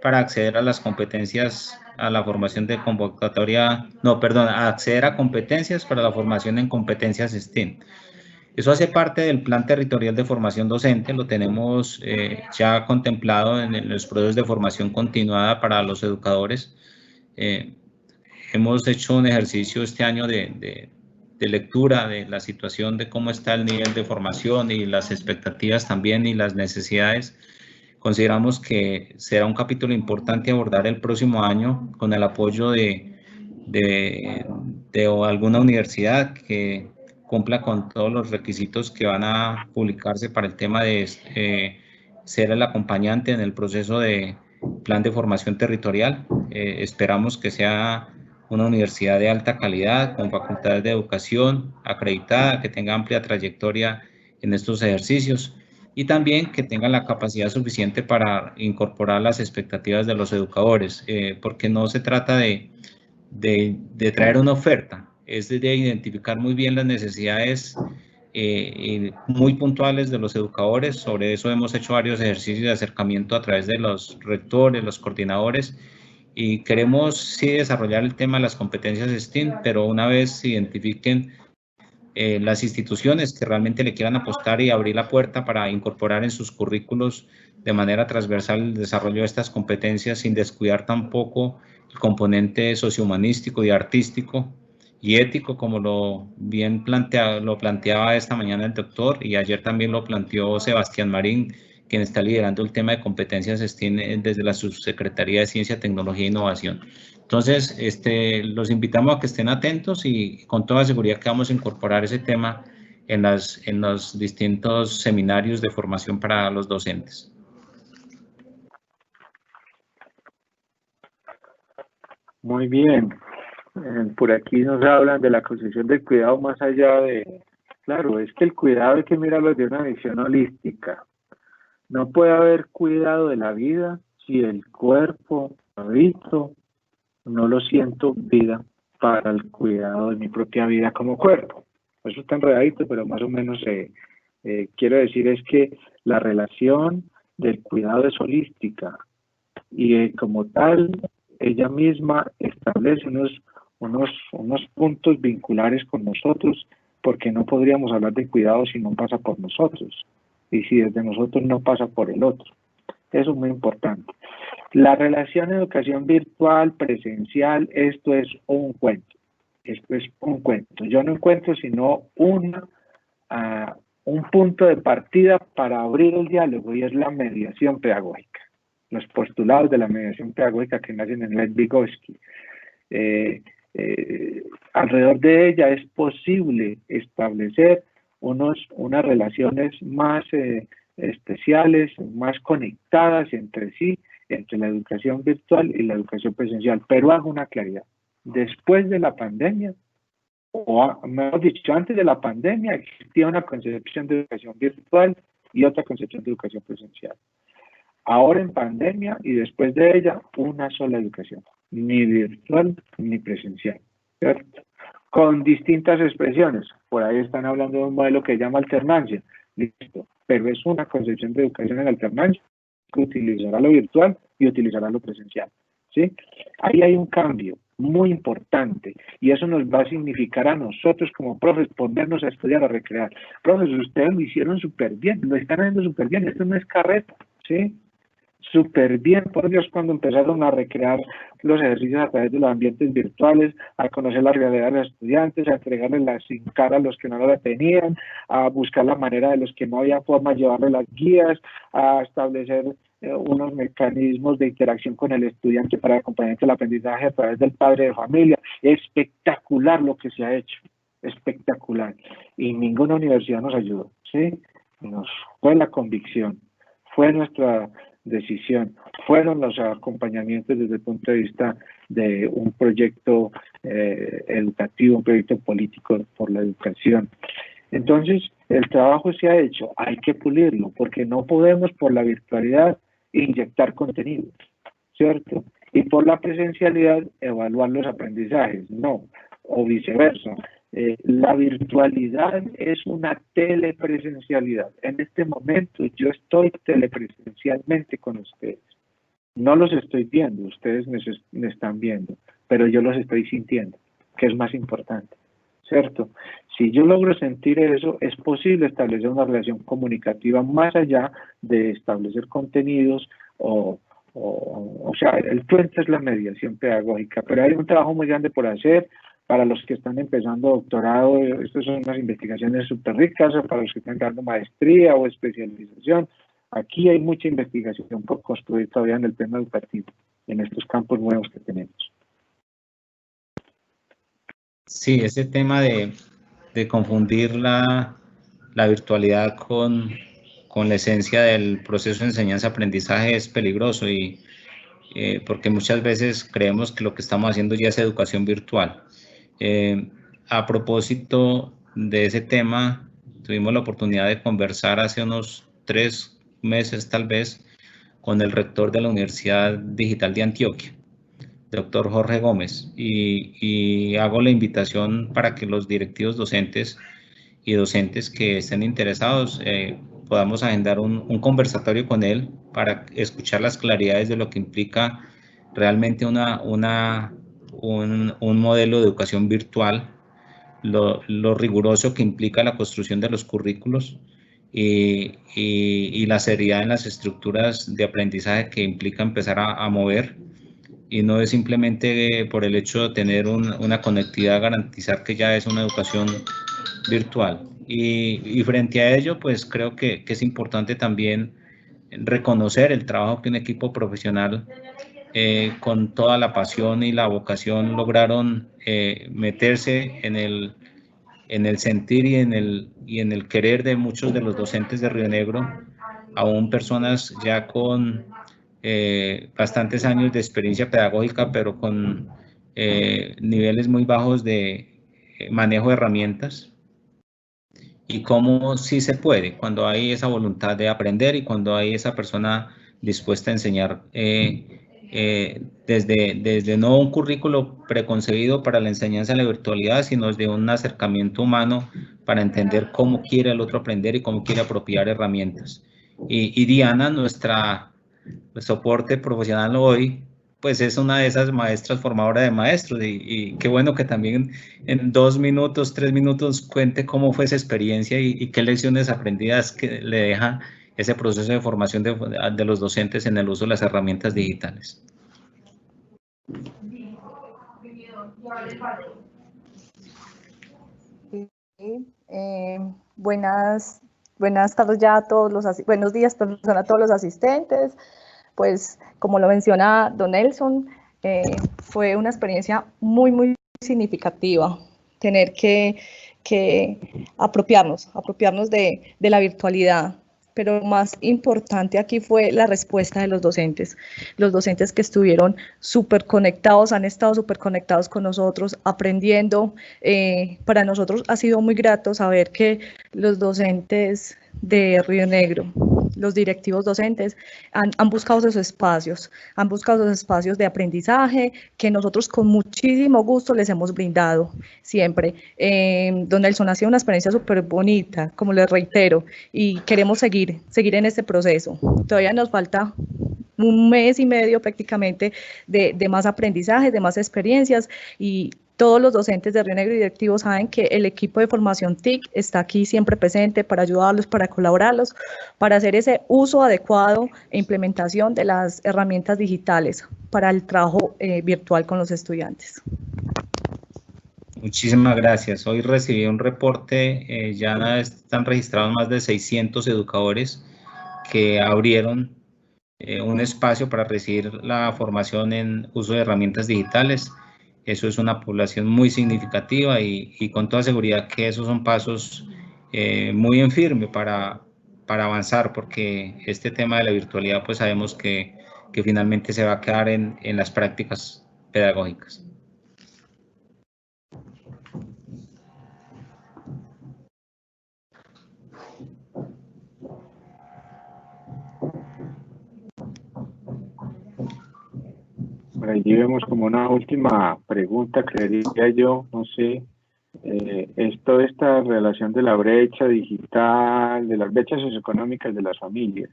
para acceder a las competencias, a la formación de convocatoria, no, perdón, a acceder a competencias para la formación en competencias STEAM. Eso hace parte del Plan Territorial de Formación Docente, lo tenemos ya contemplado en los procesos de formación continuada para los educadores. Hemos hecho un ejercicio este año de lectura de la situación de cómo está el nivel de formación y las expectativas también y las necesidades. Consideramos que será un capítulo importante abordar el próximo año con el apoyo de alguna universidad que cumpla con todos los requisitos que van a publicarse para el tema de ser el acompañante en el proceso de plan de formación territorial. Esperamos que sea una universidad de alta calidad, con facultades de educación acreditada, que tenga amplia trayectoria en estos ejercicios y también que tenga la capacidad suficiente para incorporar las expectativas de los educadores, porque no se trata de traer una oferta, es de identificar muy bien las necesidades muy puntuales de los educadores. Sobre eso hemos hecho varios ejercicios de acercamiento a través de los rectores, los coordinadores, y queremos sí desarrollar el tema de las competencias STEAM, pero una vez se identifiquen las instituciones que realmente le quieran apostar y abrir la puerta para incorporar en sus currículos de manera transversal el desarrollo de estas competencias sin descuidar tampoco el componente sociohumanístico y artístico y ético, como lo planteaba esta mañana el doctor, y ayer también lo planteó Sebastián Marín, quien está liderando el tema de competencias STEAM desde la Subsecretaría de Ciencia, Tecnología e Innovación. Entonces, los invitamos a que estén atentos y con toda seguridad que vamos a incorporar ese tema en los distintos seminarios de formación para los docentes. Muy bien. Por aquí nos hablan de la concepción del cuidado más allá de... Claro, es que el cuidado hay que mirarlo desde una visión holística. No puede haber cuidado de la vida si el cuerpo habito, no lo siento vida para el cuidado de mi propia vida como cuerpo. Eso está enredadito, pero más o menos quiero decir es que la relación del cuidado es holística y como tal ella misma establece unos puntos vinculares con nosotros, porque no podríamos hablar de cuidado si no pasa por nosotros y si desde nosotros no pasa por el otro. Eso es muy importante. La relación educación virtual, presencial, esto es un cuento. Esto es un cuento. Yo no encuentro sino un punto de partida para abrir el diálogo, y es la mediación pedagógica. Los postulados de la mediación pedagógica que nacen en Lev Vygotsky. Alrededor de ella es posible establecer unas relaciones más especiales, más conectadas entre sí, entre la educación virtual y la educación presencial. Pero hago una claridad. Después de la pandemia, o mejor dicho, antes de la pandemia, existía una concepción de educación virtual y otra concepción de educación presencial. Ahora en pandemia y después de ella, una sola educación, ni virtual ni presencial, ¿cierto? Con distintas expresiones. Por ahí están hablando de un modelo que se llama alternancia, listo, pero es una concepción de educación en alternancia que utilizará lo virtual y utilizará lo presencial, ¿sí? Ahí hay un cambio muy importante y eso nos va a significar a nosotros como profes ponernos a estudiar, a recrear. Profes, ustedes lo hicieron súper bien, lo están haciendo súper bien, esto no es carreta, ¿sí? Súper bien, por Dios, cuando empezaron a recrear los ejercicios a través de los ambientes virtuales, a conocer la realidad de los estudiantes, a entregarles la sin cara a los que no la tenían, a buscar la manera de los que no había forma, llevarle las guías, a establecer unos mecanismos de interacción con el estudiante para el acompañamiento del aprendizaje a través del padre de familia. Espectacular lo que se ha hecho, espectacular. Y ninguna universidad nos ayudó, ¿sí? Nos fue la convicción, fue nuestra decisión, fueron los acompañamientos desde el punto de vista de un proyecto educativo, un proyecto político por la educación. Entonces, el trabajo se ha hecho, hay que pulirlo, porque no podemos por la virtualidad inyectar contenido, ¿cierto? Y por la presencialidad evaluar los aprendizajes, no, o viceversa. La virtualidad es una telepresencialidad. En este momento yo estoy telepresencialmente con ustedes. No los estoy viendo, ustedes me están viendo, pero yo los estoy sintiendo, que es más importante, ¿cierto? Si yo logro sentir eso, es posible establecer una relación comunicativa más allá de establecer contenidos o sea, el puente es la mediación pedagógica, pero hay un trabajo muy grande por hacer. Para los que están empezando doctorado, estas son unas investigaciones súper ricas, o para los que están dando maestría o especialización. Aquí hay mucha investigación por construir todavía en el tema educativo, en estos campos nuevos que tenemos. Sí, ese tema de confundir la virtualidad con la esencia del proceso de enseñanza-aprendizaje es peligroso y porque muchas veces creemos que lo que estamos haciendo ya es educación virtual. A propósito de ese tema, tuvimos la oportunidad de conversar hace unos 3 meses tal vez con el rector de la Universidad Digital de Antioquia, doctor Jorge Gómez, y hago la invitación para que los directivos docentes y docentes que estén interesados podamos agendar un conversatorio con él para escuchar las claridades de lo que implica realmente un modelo de educación virtual, lo riguroso que implica la construcción de los currículos y la seriedad en las estructuras de aprendizaje que implica empezar a mover, y no es simplemente por el hecho de tener una conectividad garantizar que ya es una educación virtual. Y frente a ello, pues creo que es importante también reconocer el trabajo que un equipo profesional con toda la pasión y la vocación lograron meterse en el sentir y en el querer de muchos de los docentes de Río Negro, aún personas ya con bastantes años de experiencia pedagógica, pero con niveles muy bajos de manejo de herramientas, y cómo sí se puede cuando hay esa voluntad de aprender y cuando hay esa persona dispuesta a enseñar desde no un currículo preconcebido para la enseñanza de la virtualidad, sino desde un acercamiento humano para entender cómo quiere el otro aprender y cómo quiere apropiar herramientas. Y Diana, nuestra soporte profesional hoy, pues es una de esas maestras formadoras de maestros, y qué bueno que también en 2 minutos, 3 minutos cuente cómo fue esa experiencia y qué lecciones aprendidas que le deja ese proceso de formación de los docentes en el uso de las herramientas digitales. Buenas tardes ya a todos buenos días, perdón, a todos los asistentes. Pues como lo menciona don Nelson, fue una experiencia muy significativa tener que apropiarnos de la virtualidad. Pero lo más importante aquí fue la respuesta de los docentes que estuvieron súper conectados, han estado súper conectados con nosotros, aprendiendo. Para nosotros ha sido muy grato saber que los docentes de Río Negro, los directivos docentes, han buscado esos espacios, de aprendizaje que nosotros con muchísimo gusto les hemos brindado siempre. Don Nelson, ha sido una experiencia súper bonita, como les reitero, y queremos seguir en este proceso. Todavía nos falta 1 mes y medio prácticamente de más aprendizajes, de más experiencias, y todos los docentes de Río Negro y directivos saben que el equipo de formación TIC está aquí siempre presente para ayudarlos, para colaborarlos, para hacer ese uso adecuado e implementación de las herramientas digitales para el trabajo virtual con los estudiantes. Muchísimas gracias. Hoy recibí un reporte, ya están registrados más de 600 educadores que abrieron un espacio para recibir la formación en uso de herramientas digitales. Eso es una población muy significativa y con toda seguridad que esos son pasos muy en firme para avanzar, porque este tema de la virtualidad pues sabemos que finalmente se va a quedar en las prácticas pedagógicas. Por allí vemos como una última pregunta, creería yo, no sé, esta relación de la brecha digital, de las brechas socioeconómicas de las familias.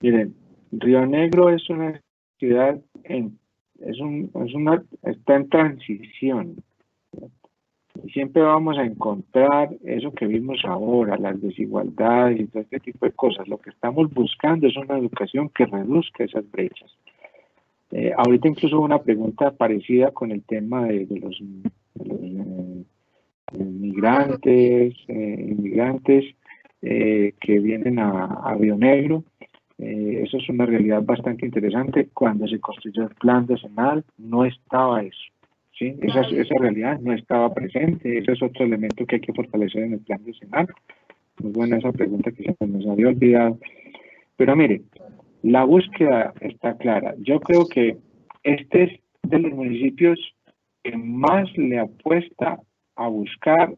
Miren, Río Negro es una ciudad, está en transición. Y siempre vamos a encontrar eso que vimos ahora, las desigualdades y todo este tipo de cosas. Lo que estamos buscando es una educación que reduzca esas brechas. Ahorita incluso hubo una pregunta parecida con el tema de los inmigrantes que vienen a Río Negro. Eso es una realidad bastante interesante. Cuando se construyó el plan decenal no estaba eso. ¿Sí? Esa realidad no estaba presente. Ese es otro elemento que hay que fortalecer en el plan decenal. Muy buena esa pregunta que se nos había olvidado. Pero mire, la búsqueda está clara. Yo creo que este es de los municipios que más le apuesta a buscar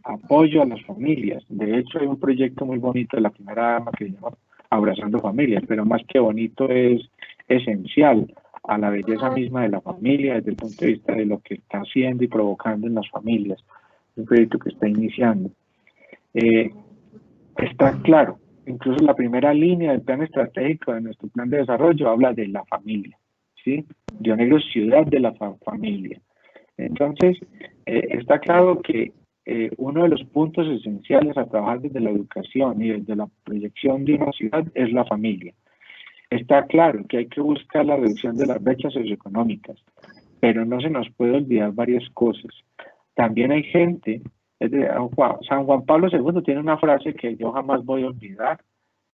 apoyo a las familias. De hecho, hay un proyecto muy bonito de la primera dama que se llama Abrazando Familias, pero más que bonito es esencial a la belleza misma de la familia desde el punto de vista de lo que está haciendo y provocando en las familias. Un proyecto que está iniciando. Está claro, incluso la primera línea del plan estratégico de nuestro plan de desarrollo habla de la familia, ¿sí? Río Negro es ciudad de la familia. Entonces, está claro que uno de los puntos esenciales a trabajar desde la educación y desde la proyección de una ciudad es la familia. Está claro que hay que buscar la reducción de las brechas socioeconómicas, pero no se nos puede olvidar varias cosas. También hay gente, San Juan Pablo II tiene una frase que yo jamás voy a olvidar,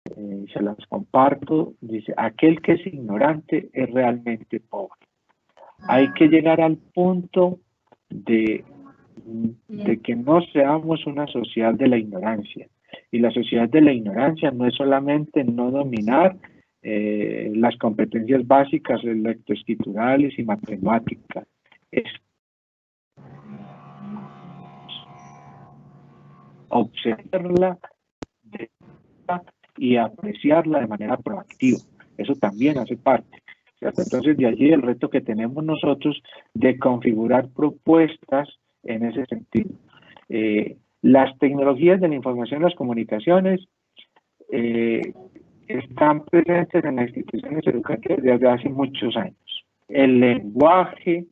se las comparto, dice, aquel que es ignorante es realmente pobre. Hay que llegar al punto de que no seamos una sociedad de la ignorancia. Y la sociedad de la ignorancia no es solamente no dominar las competencias básicas lectoescriturales y matemáticas, es observarla y apreciarla de manera proactiva. Eso también hace parte, ¿cierto? Entonces, de allí el reto que tenemos nosotros de configurar propuestas en ese sentido. Las tecnologías de la información y las comunicaciones están presentes en las instituciones educativas desde hace muchos años. El lenguaje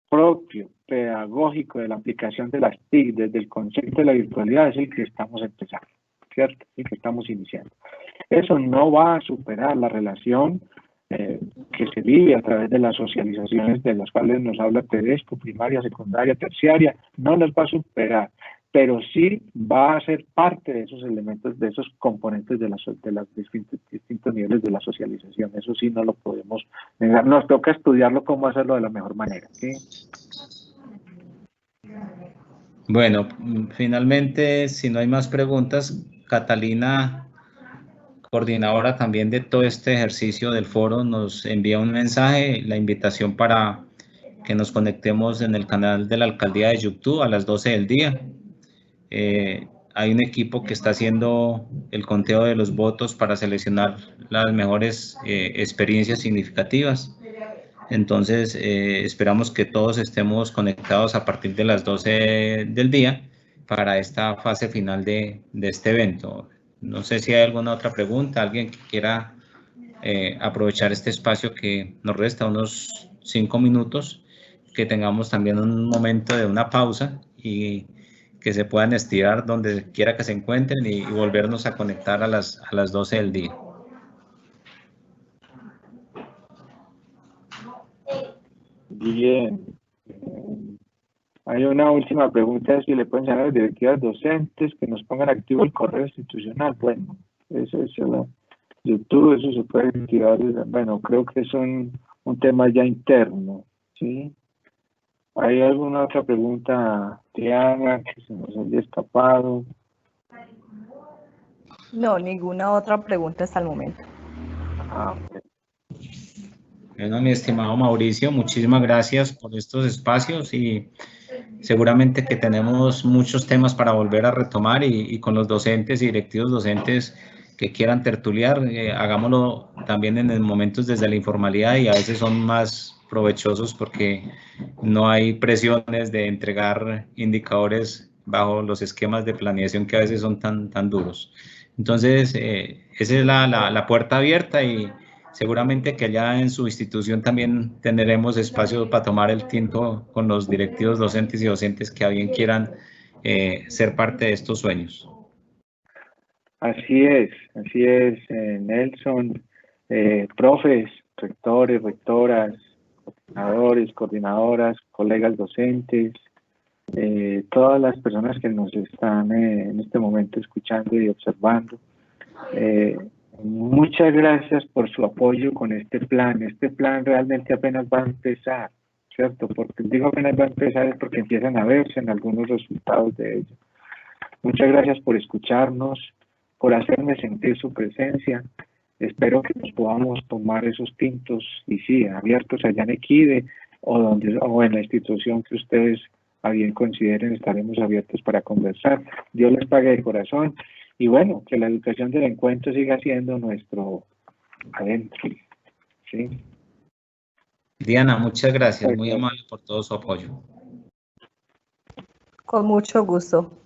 propio, pedagógico de la aplicación de las TIC desde el concepto de la virtualidad es el que estamos empezando, ¿cierto? El que estamos iniciando. Eso no va a superar la relación que se vive a través de las socializaciones de las cuales nos habla Tedesco, primaria, secundaria, terciaria, no las va a superar, pero sí va a ser parte de esos elementos, de esos componentes de los distintos niveles de la socialización. Eso sí no lo podemos negar. Nos toca estudiarlo cómo hacerlo de la mejor manera, ¿sí? Bueno, finalmente, si no hay más preguntas, Catalina, coordinadora también de todo este ejercicio del foro, nos envía un mensaje, la invitación para que nos conectemos en el canal de la Alcaldía de Yuptú a las 12 del día. Hay un equipo que está haciendo el conteo de los votos para seleccionar las mejores experiencias significativas. Entonces, esperamos que todos estemos conectados a partir de las 12 del día para esta fase final de este evento. No sé si hay alguna otra pregunta, alguien que quiera aprovechar este espacio que nos resta, unos 5 minutos, que tengamos también un momento de una pausa y que se puedan estirar donde quiera que se encuentren y volvernos a conectar a las 12 del día. Bien. Hay una última pregunta, si le pueden llamar a las directivas docentes que nos pongan activo el correo institucional. Bueno, eso es YouTube, eso se puede activar. Bueno, creo que es un tema ya interno, ¿sí? ¿Hay alguna otra pregunta, Diana, que se nos haya escapado? No, ninguna otra pregunta hasta el momento. Okay. Bueno, mi estimado Mauricio, muchísimas gracias por estos espacios y seguramente que tenemos muchos temas para volver a retomar y con los docentes y directivos docentes que quieran tertuliar, hagámoslo también en momentos desde la informalidad y a veces son más provechosos porque no hay presiones de entregar indicadores bajo los esquemas de planeación que a veces son tan duros. Entonces, esa es la puerta abierta y seguramente que allá en su institución también tendremos espacio para tomar el tinto con los directivos docentes y docentes que a bien quieran ser parte de estos sueños. Así es, Nelson, profes, rectores, rectoras, coordinadores, coordinadoras, colegas docentes, todas las personas que nos están en este momento escuchando y observando. Muchas gracias por su apoyo con este plan. Este plan realmente apenas va a empezar, ¿cierto? Porque digo apenas va a empezar es porque empiezan a verse en algunos resultados de ello. Muchas gracias por escucharnos, por hacerme sentir su presencia. Espero que nos podamos tomar esos tintos, y sí, abiertos allá en Equide o en la institución que ustedes a bien consideren, estaremos abiertos para conversar. Dios les pague de corazón y bueno, que la educación del encuentro siga siendo nuestro adentro. ¿Sí? Diana, muchas gracias, muy amable por todo su apoyo. Con mucho gusto.